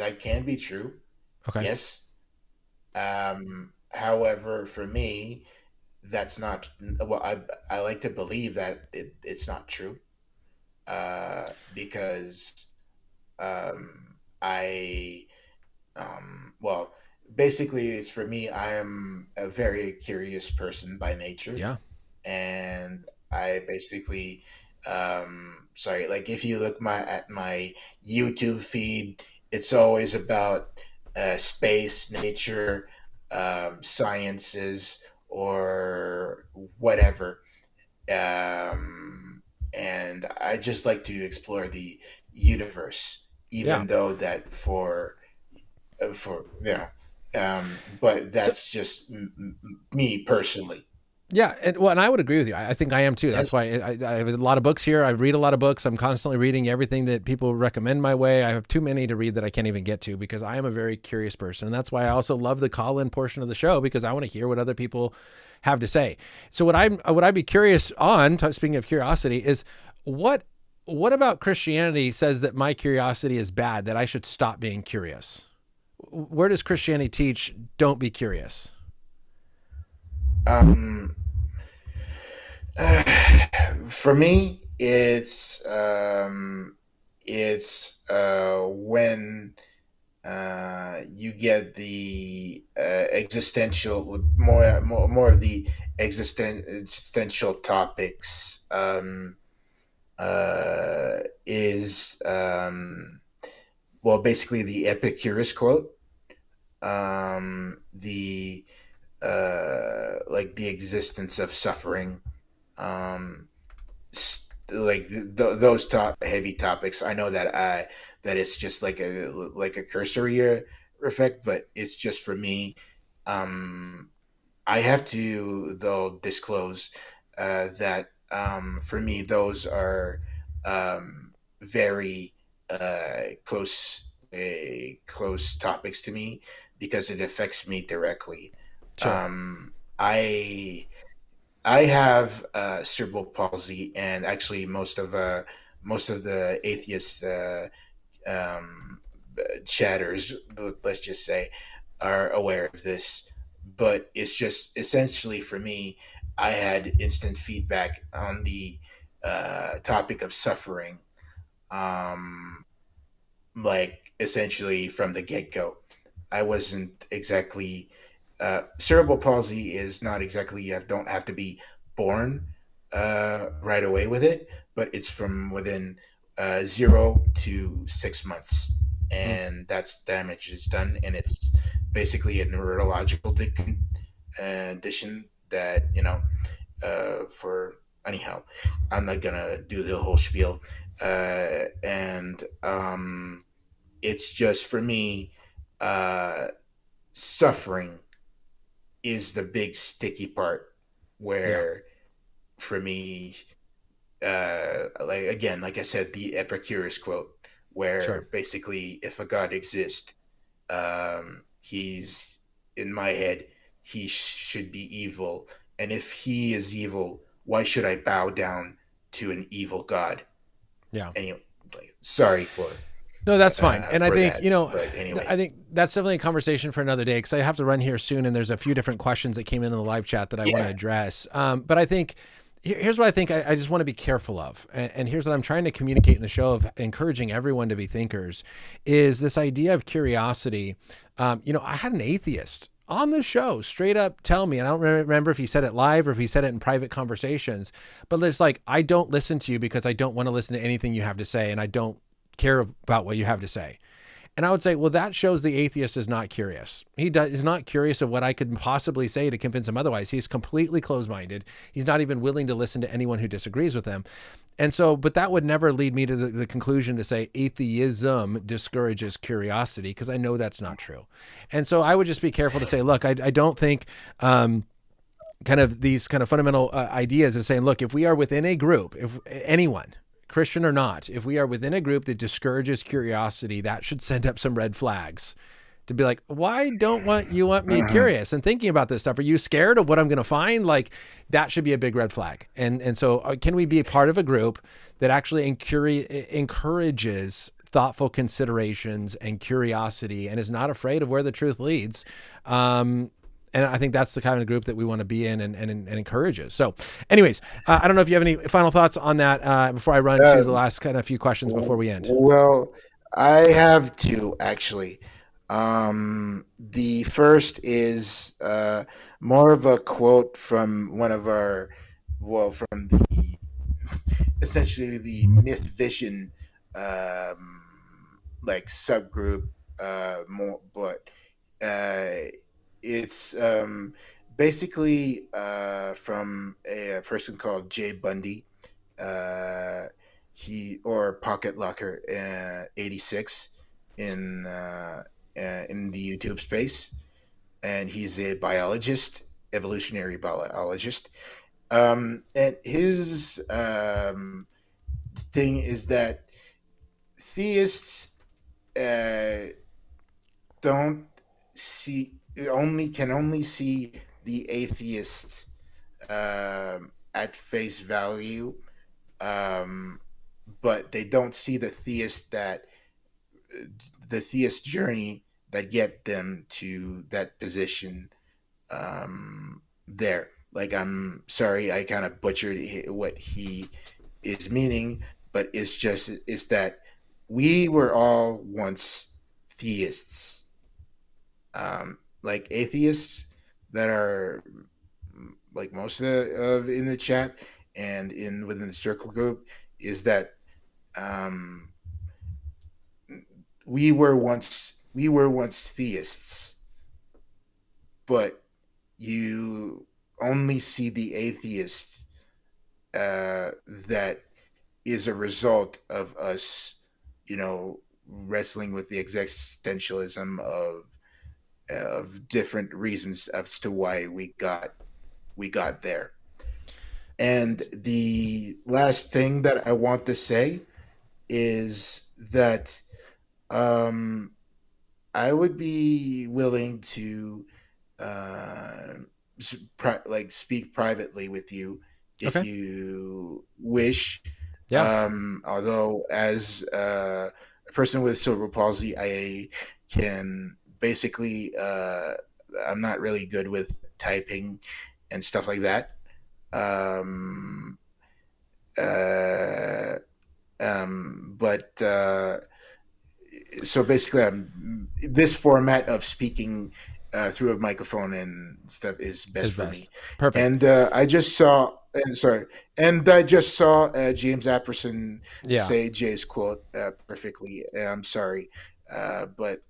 B: That can be true.
A: Okay.
B: Yes. However, for me, that's not. Well, I like to believe that it's not true. Because well, basically, it's for me. I am a very curious person by nature.
A: Yeah.
B: And I basically, sorry, like if you look at my YouTube feed, it's always about space, nature, sciences, or whatever. And I just like to explore the universe, even though that for But
A: So
B: that's just me personally.
A: yeah, and I would agree with you. I think I am too. That's
B: Yes.
A: why I have a lot of books here. I read a lot of books. I'm constantly reading everything that people recommend my way. I have too many to read that I can't even get to because I am a very curious person, and that's why I also love the call-in portion of the show because I want to hear what other people have to say. So what I'd be curious on, speaking of curiosity, is what what about Christianity says that my curiosity is bad, that I should stop being curious? Where does Christianity teach don't be curious?
B: Um, for me, it's when you get the more of the existential topics. Is Well, basically the Epicurus quote, the like the existence of suffering, um, those heavy topics. I know that it's just like a cursory effect, but it's just for me. Um, I have to though disclose that for me those are very close topics to me because it affects me directly.
A: Sure.
B: Um, I I have cerebral palsy, and actually most of the atheists um, chatters, let's just say, are aware of this. But it's just essentially for me, I had instant feedback on the topic of suffering, um, like essentially from the get go. I wasn't exactly cerebral palsy is not exactly you don't have to be born right away with it, but it's from within 0 to 6 months,
A: Mm,
B: and that's damage is done, and it's basically a neurological condition that for anyhow, I'm not gonna do the whole spiel, and it's just for me, uh, suffering is the big sticky part
A: yeah.
B: where for me like again like I said the Epicurus quote
A: Sure.
B: where basically if a god exists, he's in my head he should be evil, and if he is evil, why should I bow down to an evil god?
A: Yeah.
B: Anyway, like, sorry
A: No, that's fine. And I
B: for
A: think,
B: that,
A: you know,
B: but anyway.
A: I think that's definitely a conversation for another day because I have to run here soon and there's a few different questions that came in the live chat that I want to
B: Yeah.
A: address. But I think here's what I think I just want to be careful of. And here's what I'm trying to communicate in the show of encouraging everyone to be thinkers is this idea of curiosity. I had an atheist on the show straight up tell me, and I don't remember if he said it live or if he said it in private conversations, but it's like, I don't listen to you because I don't want to listen to anything you have to say. And I don't care about what you have to say. And I would say, well, that shows the atheist is not curious. Is not curious of what I could possibly say to convince him otherwise. He's completely closed-minded. He's not even willing to listen to anyone who disagrees with him. And so, but that would never lead me to the conclusion to say atheism discourages curiosity, because I know that's not true. And so I would just be careful to say, look, I don't think kind of these kind of fundamental ideas is saying, look, if we are within a group, if anyone, Christian or not, if we are within a group that discourages curiosity, that should send up some red flags to be like, why don't you want me
B: Mhm.
A: curious and thinking about this stuff? Are you scared of what I'm going to find? Like that should be a big red flag. And so can we be a part of a group that actually encourages thoughtful considerations and curiosity and is not afraid of where the truth leads? And I think that's the kind of group that we want to be in and encourages. So anyways, I don't know if you have any final thoughts on that before I run to
B: Uh,
A: the last kind of few questions before we end.
B: well, I have two actually. The first is more of a quote from one of our, well, from the essentially the myth vision, um, like subgroup, more, but uh, it's basically from a person called Jay Bundy. Uh, he or Pocket Locker 86 in the YouTube space. and he's a biologist, evolutionary biologist. And his thing is that theists uh, don't see can only see the atheist at face value, um, but they don't see the theist journey that get them to that position there. Like, I'm sorry, I kind of butchered what he is meaning, but it's that we were all once theists, like atheists that are like most of in the chat and in within the circle group, is that um, we were once theists, but you only see the atheist that is a result of us, wrestling with the existentialism of different reasons as to why we got there. And the last thing that I want to say is that I would be willing to speak privately with you if
A: Okay.
B: you wish.
A: Yeah.
B: Although, as a person with cerebral palsy, I can basically I'm not really good with typing and stuff like that. Um, uh, but so basically, this format of speaking through a microphone and stuff is best
A: Is
B: for me.
A: best. Perfect.
B: And I just saw James Apperson
A: Yeah.
B: say Jay's quote perfectly. I'm sorry, but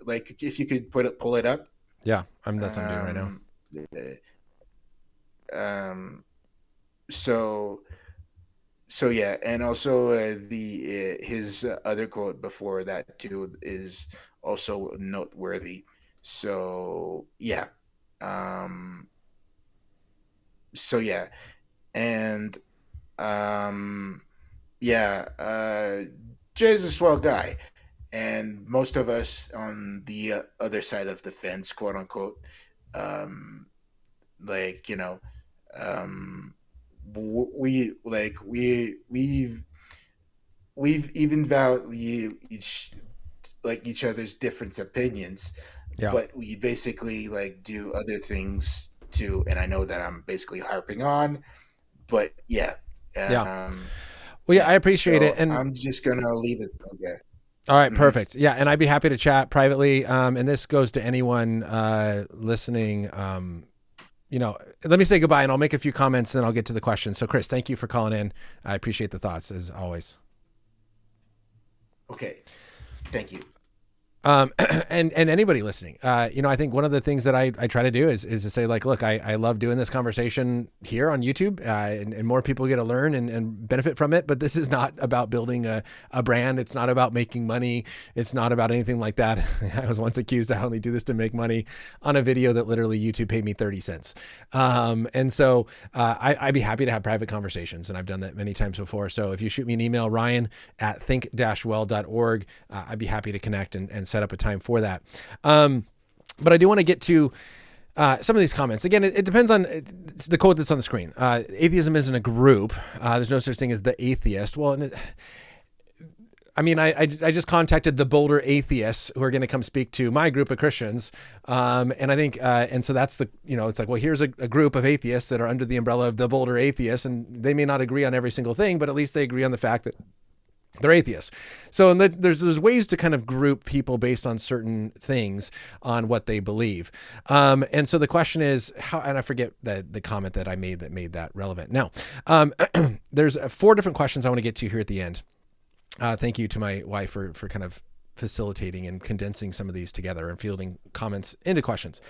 B: like, if you could pull it up.
A: Yeah. That's what I'm doing right now.
B: So yeah, and also the his other quote before that too is also noteworthy. So yeah, um, so yeah, and yeah, Jay's a swell guy, and most of us on the other side of the fence, quote unquote, like, we've even value each other's different opinions,
A: Yeah.
B: but we basically like do other things too. And I know that I'm basically harping on, but yeah.
A: Yeah. Well, yeah, I appreciate it. And
B: I'm just gonna leave it. Okay.
A: all right, perfect. Yeah, and I'd be happy to chat privately. And this goes to anyone listening. Let me say goodbye, and I'll make a few comments, and then I'll get to the questions. So, Chris, thank you for calling in. I appreciate the thoughts, as always.
B: Okay. Thank you.
A: And anybody listening, I think one of the things that I try to do is to say, like, look, I love doing this conversation here on YouTube, and more people get to learn and benefit from it. But this is not about building a brand. It's not about making money. It's not about anything like that. I was once accused I only do this to make money on a video that literally YouTube paid me 30 cents. And so I'd be happy to have private conversations, and I've done that many times before. So if you shoot me an email, ryan@think-well.org, I'd be happy to connect and set up a time for that. But I do want to get to some of these comments. Again, it depends on the quote that's on the screen. Atheism isn't a group. There's no such thing as the atheist. Well, I just contacted the Boulder atheists who are going to come speak to my group of Christians. And I think, and so that's it's like, well, here's a group of atheists that are under the umbrella of the Boulder atheists, and they may not agree on every single thing, but at least they agree on the fact that they're atheists. So there's ways to kind of group people based on certain things on what they believe. And so the question is how, and I forget the comment that I made that relevant. Now, there's 4 different questions I want to get to here at the end. Thank you to my wife for kind of facilitating and condensing some of these together and fielding comments into questions.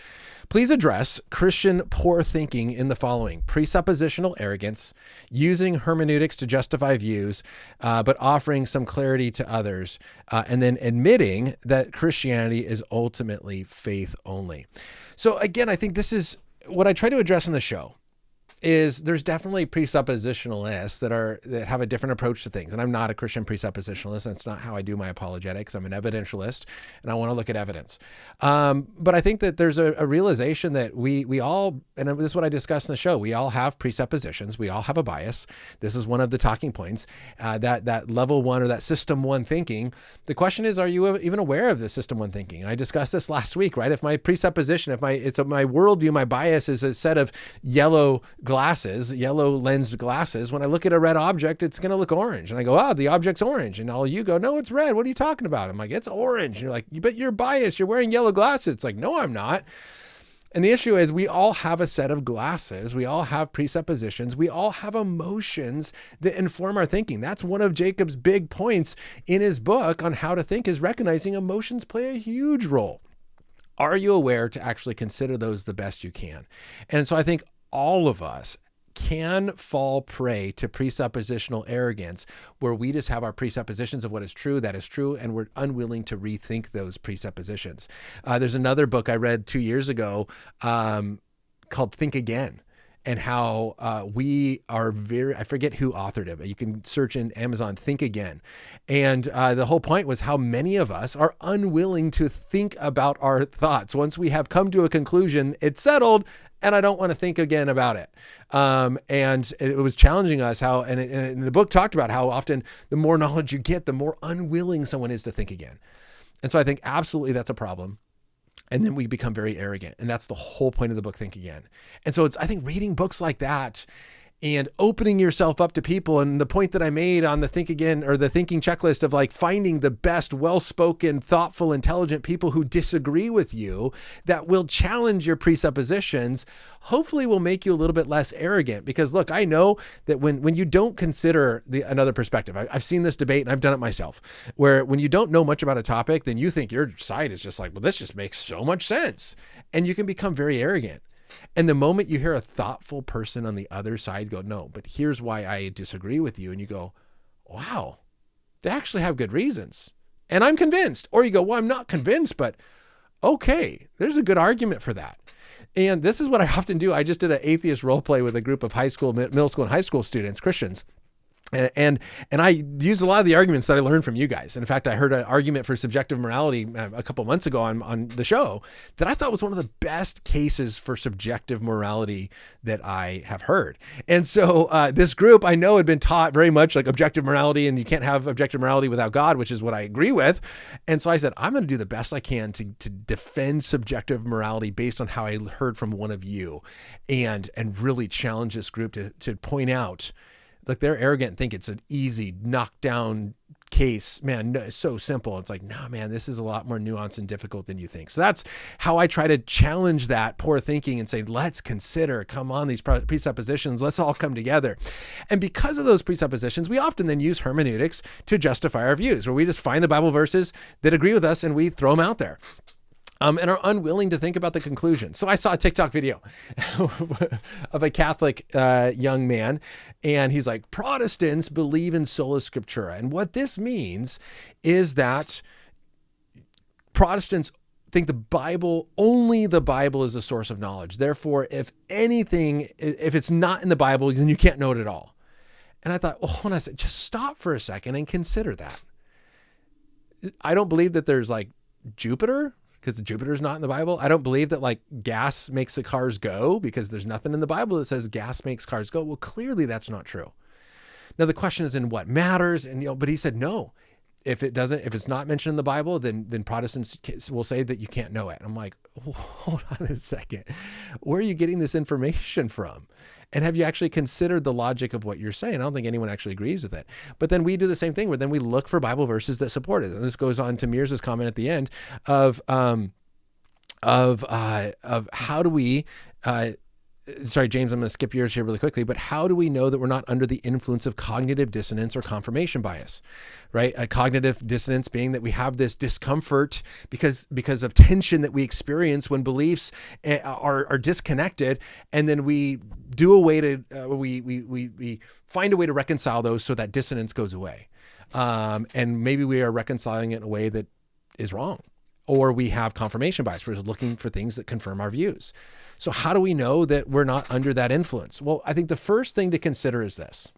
A: Please address Christian poor thinking in the following: presuppositional arrogance, using hermeneutics to justify views, but offering some clarity to others, and then admitting that Christianity is ultimately faith only. So again, I think this is what I try to address in the show. Is there's definitely presuppositionalists that have a different approach to things. And I'm not a Christian presuppositionalist. That's not how I do my apologetics. I'm an evidentialist, and I want to look at evidence. But I think that there's a realization that we all, and this is what I discussed in the show, we all have presuppositions. We all have a bias. This is one of the talking points, that level one or that system one thinking. The question is, are you even aware of the system one thinking? And I discussed this last week, right? If my presupposition, it's my worldview, my bias is a set of yellow lensed glasses. When I look at a red object, it's going to look orange. And I go, the object's orange. And all you go, no, it's red. What are you talking about? I'm like, it's orange. And you're like, but you're biased. You're wearing yellow glasses. It's like, no, I'm not. And the issue is we all have a set of glasses. We all have presuppositions. We all have emotions that inform our thinking. That's one of Jacob's big points in his book on how to think, is recognizing emotions play a huge role. Are you aware to actually consider those the best you can? And so I think all of us can fall prey to presuppositional arrogance, where we just have our presuppositions of what is true, that is true, and we're unwilling to rethink those presuppositions. There's another book I read 2 years ago called Think Again, and how we are I forget who authored it, but you can search in Amazon, Think Again. And the whole point was how many of us are unwilling to think about our thoughts. Once we have come to a conclusion, it's settled, and I don't want to think again about it. And it was challenging us how, and the book talked about how often the more knowledge you get, the more unwilling someone is to think again. And so I think absolutely that's a problem. And then we become very arrogant. And that's the whole point of the book, Think Again. And so I think reading books like that and opening yourself up to people, and the point that I made on the Think Again, or the thinking checklist of like finding the best, well-spoken, thoughtful, intelligent people who disagree with you, that will challenge your presuppositions, hopefully will make you a little bit less arrogant. Because look, I know that when you don't consider another perspective, I've seen this debate and I've done it myself, where when you don't know much about a topic, then you think your side is just like, well, this just makes so much sense. And you can become very arrogant. And the moment you hear a thoughtful person on the other side go, no, but here's why I disagree with you. And you go, wow, they actually have good reasons. And I'm convinced. Or you go, well, I'm not convinced, but okay, there's a good argument for that. And this is what I often do. I just did an atheist role play with a group of middle school and high school students, Christians. And I used a lot of the arguments that I learned from you guys. And in fact, I heard an argument for subjective morality a couple months ago on the show that I thought was one of the best cases for subjective morality that I have heard. And so this group I know had been taught very much like objective morality, and you can't have objective morality without God, which is what I agree with. And so I said, I'm going to do the best I can to defend subjective morality based on how I heard from one of you, and really challenge this group to point out, look, they're arrogant and think it's an easy knockdown case. Man, no, it's so simple. It's like, no, man, this is a lot more nuanced and difficult than you think. So that's how I try to challenge that poor thinking and say, let's consider, come on, these presuppositions, let's all come together. And because of those presuppositions, we often then use hermeneutics to justify our views, where we just find the Bible verses that agree with us and we throw them out there. And are unwilling to think about the conclusion. So I saw a TikTok video of a Catholic young man, and he's like, Protestants believe in sola scriptura. And what this means is that Protestants think only the Bible is a source of knowledge. Therefore, if it's not in the Bible, then you can't know it at all. And I thought, well, hold on a second, just stop for a second and consider that. I don't believe that there's like Jupiter, because Jupiter's not in the Bible. I don't believe that like gas makes the cars go, because there's nothing in the Bible that says gas makes cars go. Well, clearly that's not true. Now the question is in what matters. And, but he said, no, if it's not mentioned in the Bible, then Protestants will say that you can't know it. And I'm like, hold on a second. Where are you getting this information from? And have you actually considered the logic of what you're saying? I don't think anyone actually agrees with it. But then we do the same thing, where then we look for Bible verses that support it. And this goes on to Mears's comment at the end of how do we sorry, James, I'm going to skip yours here really quickly, but how do we know that we're not under the influence of cognitive dissonance or confirmation bias, right? A cognitive dissonance being that we have this discomfort because of tension that we experience when beliefs are disconnected, and then we do a way to, we find a way to reconcile those so that dissonance goes away. And maybe we are reconciling it in a way that is wrong. Or we have confirmation bias. We're just looking for things that confirm our views. So how do we know that we're not under that influence? Well, I think the first thing to consider is this.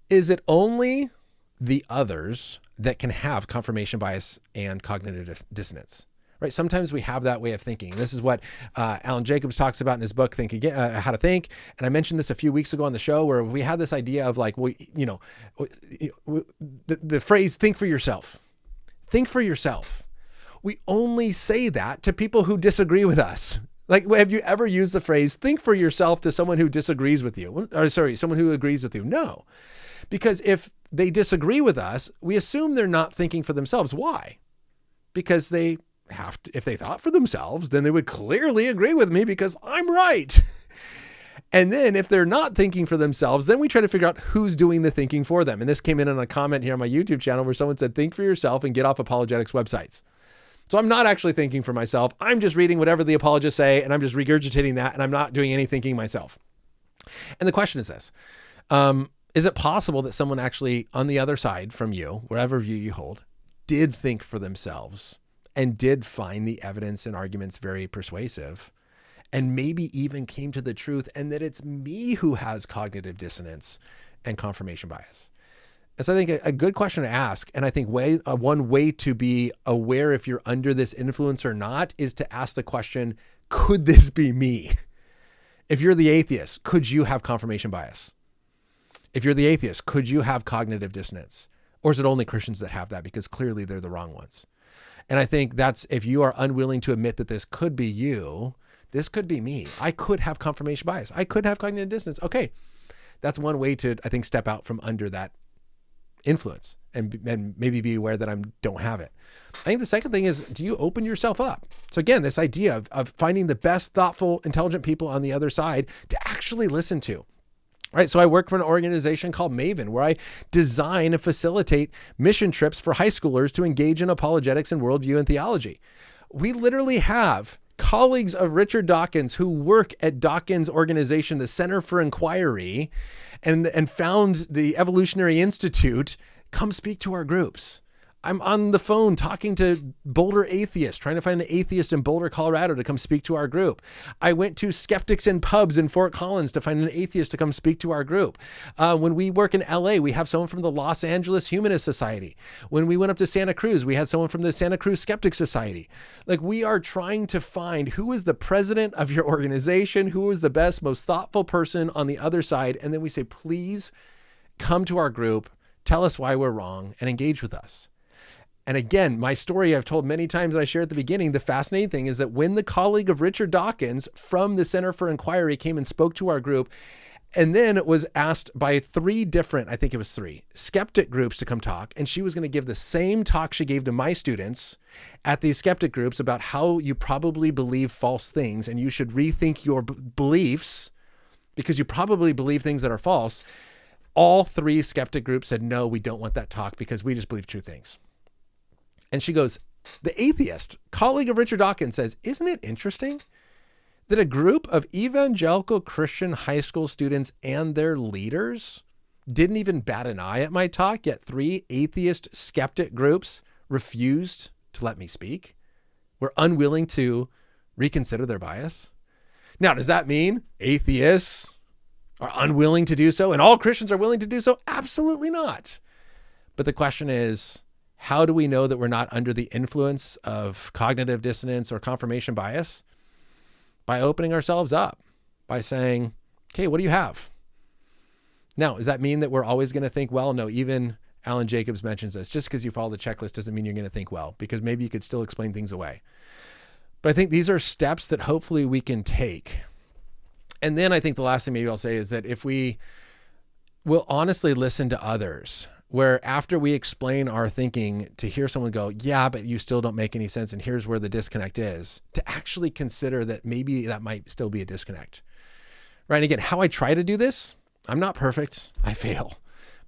A: Is it only the others that can have confirmation bias and cognitive dissonance? Right? Sometimes we have that way of thinking. This is what Alan Jacobs talks about in his book, Think Again, How to Think. And I mentioned this a few weeks ago on the show, where we had this idea of like, well, you know, the phrase, think for yourself. Think for yourself. We only say that to people who disagree with us. Like, have you ever used the phrase, think for yourself, to someone who disagrees with you? Or sorry, someone who agrees with you? No. Because if they disagree with us, we assume they're not thinking for themselves. Why? Because they have to, if they thought for themselves, then they would clearly agree with me because I'm right. And then if they're not thinking for themselves, then we try to figure out who's doing the thinking for them. And this came in on a comment here on my YouTube channel where someone said, think for yourself and get off apologetics websites. So I'm not actually thinking for myself. I'm just reading whatever the apologists say, and I'm just regurgitating that, and I'm not doing any thinking myself. And the question is this. Is it possible that someone actually on the other side from you, wherever view you hold, did think for themselves and did find the evidence and arguments very persuasive, and maybe even came to the truth, and that it's me who has cognitive dissonance and confirmation bias? And so I think a good question to ask, and I think one way to be aware if you're under this influence or not, is to ask the question, could this be me? If you're the atheist, could you have confirmation bias? If you're the atheist, could you have cognitive dissonance? Or is it only Christians that have that? Because clearly they're the wrong ones. And I think that's, if you are unwilling to admit that this could be you, this could be me. I could have confirmation bias. I could have cognitive dissonance. Okay. That's one way to, I think, step out from under that influence and maybe be aware that I don't have it. I think the second thing is, do you open yourself up? So again, this idea of finding the best, thoughtful, intelligent people on the other side to actually listen to. Right. So I work for an organization called Maven, where I design and facilitate mission trips for high schoolers to engage in apologetics and worldview and theology. We literally have colleagues of Richard Dawkins who work at Dawkins' organization, the Center for Inquiry, and found the Evolutionary Institute, come speak to our groups. I'm on the phone talking to Boulder atheists, trying to find an atheist in Boulder, Colorado to come speak to our group. I went to Skeptics in Pubs in Fort Collins to find an atheist to come speak to our group. When we work in LA, we have someone from the Los Angeles Humanist Society. When we went up to Santa Cruz, we had someone from the Santa Cruz Skeptic Society. Like, we are trying to find who is the president of your organization, who is the best, most thoughtful person on the other side. And then we say, please come to our group, tell us why we're wrong, and engage with us. And again, my story I've told many times, and I shared at the beginning, the fascinating thing is that when the colleague of Richard Dawkins from the Center for Inquiry came and spoke to our group, and then it was asked by three, skeptic groups to come talk, and she was going to give the same talk she gave to my students at these skeptic groups about how you probably believe false things and you should rethink your beliefs because you probably believe things that are false. All three skeptic groups said, no, we don't want that talk because we just believe true things. And she goes, the atheist, colleague of Richard Dawkins, says, isn't it interesting that a group of evangelical Christian high school students and their leaders didn't even bat an eye at my talk, yet three atheist skeptic groups refused to let me speak, were unwilling to reconsider their bias? Now, does that mean atheists are unwilling to do so and all Christians are willing to do so? Absolutely not. But the question is, how do we know that we're not under the influence of cognitive dissonance or confirmation bias? By opening ourselves up, by saying, okay, what do you have? Now, does that mean that we're always going to think well? No, even Alan Jacobs mentions this. Just because you follow the checklist doesn't mean you're going to think well, because maybe you could still explain things away. But I think these are steps that hopefully we can take. And then I think the last thing maybe I'll say is that if we will honestly listen to others, where after we explain our thinking, to hear someone go, yeah, but you still don't make any sense, and here's where the disconnect is, to actually consider that maybe that might still be a disconnect. Right? And again, how I try to do this, I'm not perfect. I fail.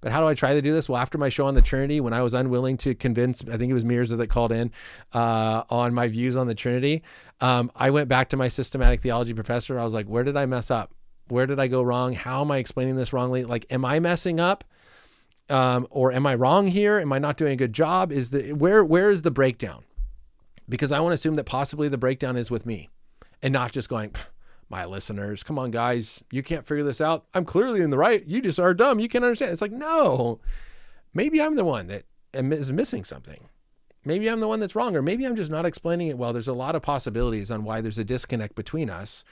A: But how do I try to do this? Well, after my show on the Trinity, when I was unwilling to convince, I think it was Mirza that called in on my views on the Trinity, I went back to my systematic theology professor. I was like, where did I mess up? Where did I go wrong? How am I explaining this wrongly? Like, am I messing up? Or am I wrong here? Am I not doing a good job? Where is the breakdown? Because I want to assume that possibly the breakdown is with me and not just going, my listeners, come on, guys, you can't figure this out. I'm clearly in the right. You just are dumb. You can't understand. It's like, no, maybe I'm the one that is missing something. Maybe I'm the one that's wrong, or maybe I'm just not explaining it well. There's a lot of possibilities on why there's a disconnect between us.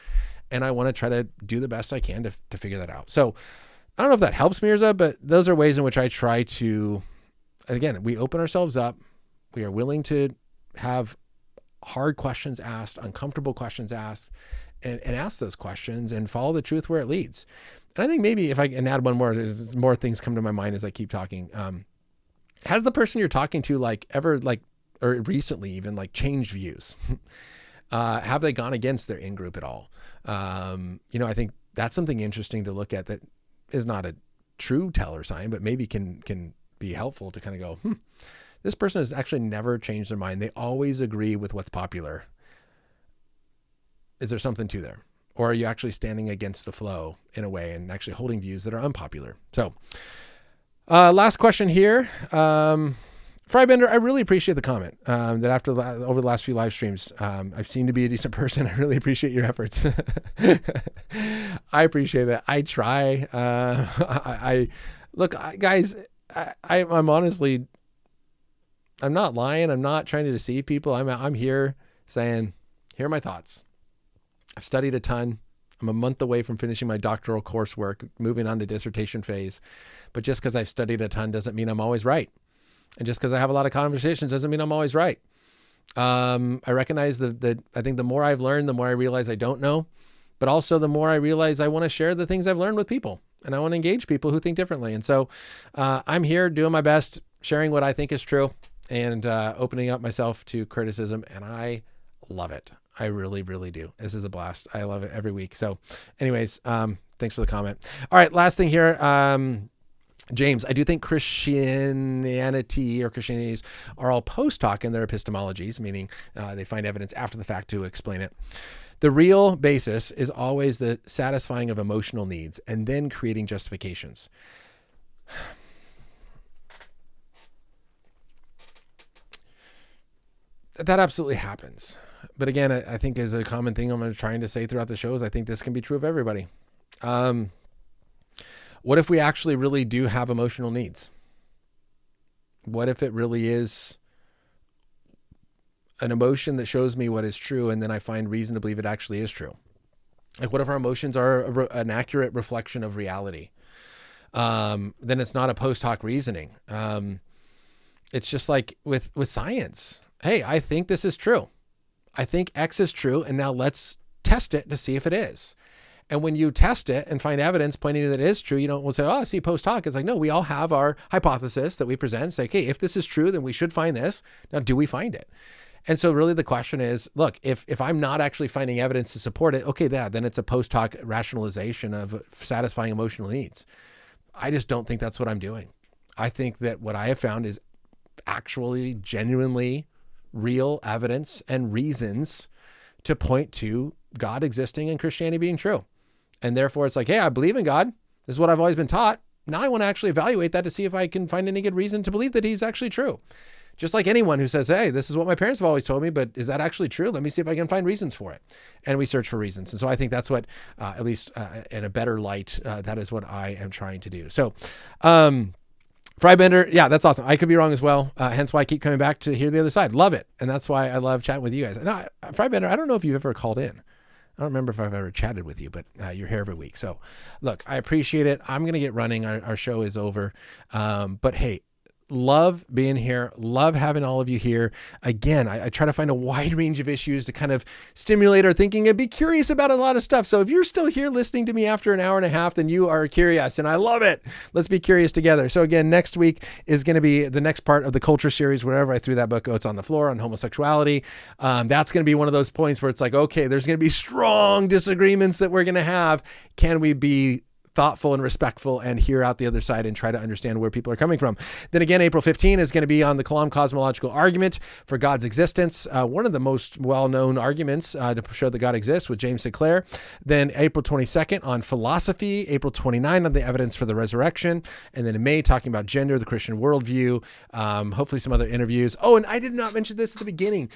A: And I want to try to do the best I can to figure that out. So I don't know if that helps, Mirza, but those are ways in which I try to, again, we open ourselves up. We are willing to have hard questions asked, uncomfortable questions asked, and ask those questions and follow the truth where it leads. And I think maybe if I can add one more, there's more things come to my mind as I keep talking. Has the person you're talking to or recently even changed views? Have they gone against their in-group at all? I think that's something interesting to look at that is not a true teller sign, but maybe can be helpful to kind of go, this person has actually never changed their mind. They always agree with what's popular. Is there something to there? Or are you actually standing against the flow in a way and actually holding views that are unpopular? So last question here. Frybender, I really appreciate the comment that over the last few live streams, I've seemed to be a decent person. I really appreciate your efforts. I appreciate that. I try. Guys, I'm honestly, I'm not lying. I'm not trying to deceive people. I'm here saying, here are my thoughts. I've studied a ton. I'm a month away from finishing my doctoral coursework, moving on to dissertation phase. But just because I've studied a ton doesn't mean I'm always right. And just because I have a lot of conversations doesn't mean I'm always right. I recognize that I think the more I've learned, the more I realize I don't know. But also the more I realize I want to share the things I've learned with people. And I want to engage people who think differently. And so I'm here doing my best, sharing what I think is true, and opening up myself to criticism. And I love it. I really, really do. This is a blast. I love it every week. So anyways, thanks for the comment. All right, last thing here. James, I do think Christianities are all post-hoc in their epistemologies, meaning they find evidence after the fact to explain it. The real basis is always the satisfying of emotional needs and then creating justifications. That absolutely happens. But again, I think is a common thing I'm trying to say throughout the shows. I think this can be true of everybody. What if we actually really do have emotional needs? What if it really is an emotion that shows me what is true, and then I find reason to believe it actually is true? Like, what if our emotions are an accurate reflection of reality? Then it's not a post-hoc reasoning. It's just like with science. Hey, I think this is true. I think X is true, and now let's test it to see if it is. And when you test it and find evidence pointing that it is true, you don't say, oh, I see post hoc. It's like, no, we all have our hypothesis that we present. It's like, hey, if this is true, then we should find this. Now, do we find it? And so really the question is, look, if I'm not actually finding evidence to support it, okay, then it's a post hoc rationalization of satisfying emotional needs. I just don't think that's what I'm doing. I think that what I have found is actually genuinely real evidence and reasons to point to God existing and Christianity being true. And therefore it's like, hey, I believe in God. This is what I've always been taught. Now I want to actually evaluate that to see if I can find any good reason to believe that he's actually true. Just like anyone who says, hey, this is what my parents have always told me, but is that actually true? Let me see if I can find reasons for it. And we search for reasons. And so I think that's what, at least in a better light, that is what I am trying to do. So, Frybender, yeah, that's awesome. I could be wrong as well. Hence why I keep coming back to hear the other side. Love it. And that's why I love chatting with you guys. No, Frybender, I don't know if you've ever called in. I don't remember if I've ever chatted with you, but you're here every week. So look, I appreciate it. I'm going to get running. Our show is over. But hey, Love being here. Love having all of you here. Again, I try to find a wide range of issues to kind of stimulate our thinking and be curious about a lot of stuff. So if you're still here listening to me after an hour and a half, then you are curious and I love it. Let's be curious together. So again, next week is going to be the next part of the culture series. Wherever I threw that book, it's on the floor on homosexuality. That's going to be one of those points where it's like, okay, there's going to be strong disagreements that we're going to have. Can we be thoughtful and respectful and hear out the other side and try to understand where people are coming from? Then again, April 15 is going to be on the Kalam cosmological argument for God's existence. One of the most well-known arguments to show that God exists with James Sinclair. Then April 22nd on philosophy, April 29 on the evidence for the resurrection. And then in May, talking about gender, the Christian worldview, hopefully some other interviews. Oh, and I did not mention this at the beginning.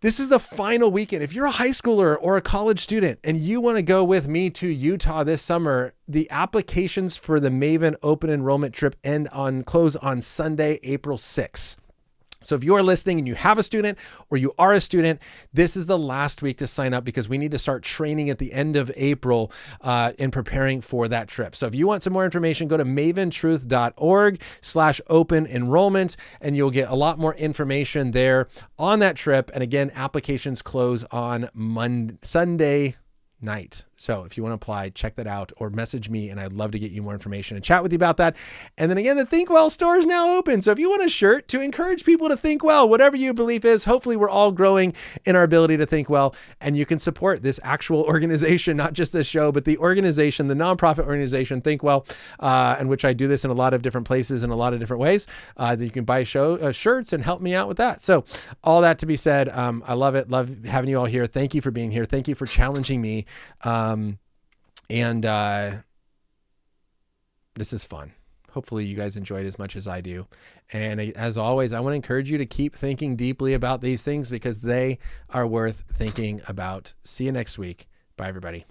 A: This is the final weekend. If you're a high schooler or a college student and you want to go with me to Utah this summer, the applications for the Maven open enrollment trip close on Sunday, April 6th. So if you are listening and you have a student or you are a student, this is the last week to sign up because we need to start training at the end of April in preparing for that trip. So if you want some more information, go to maventruth.org/open enrollment and you'll get a lot more information there on that trip. And again, applications close on Sunday night. So if you want to apply, check that out or message me and I'd love to get you more information and chat with you about that. And then again, the Think Well store is now open. So if you want a shirt to encourage people to think well, whatever your belief is, hopefully we're all growing in our ability to think well and you can support this actual organization, not just this show, but the organization, the nonprofit organization, Think Well, in which I do this in a lot of different places in a lot of different ways that you can buy shirts and help me out with that. So all that to be said, I love it. Love having you all here. Thank you for being here. Thank you for challenging me. This is fun. Hopefully you guys enjoyed as much as I do. And as always, I want to encourage you to keep thinking deeply about these things because they are worth thinking about. See you next week. Bye, everybody.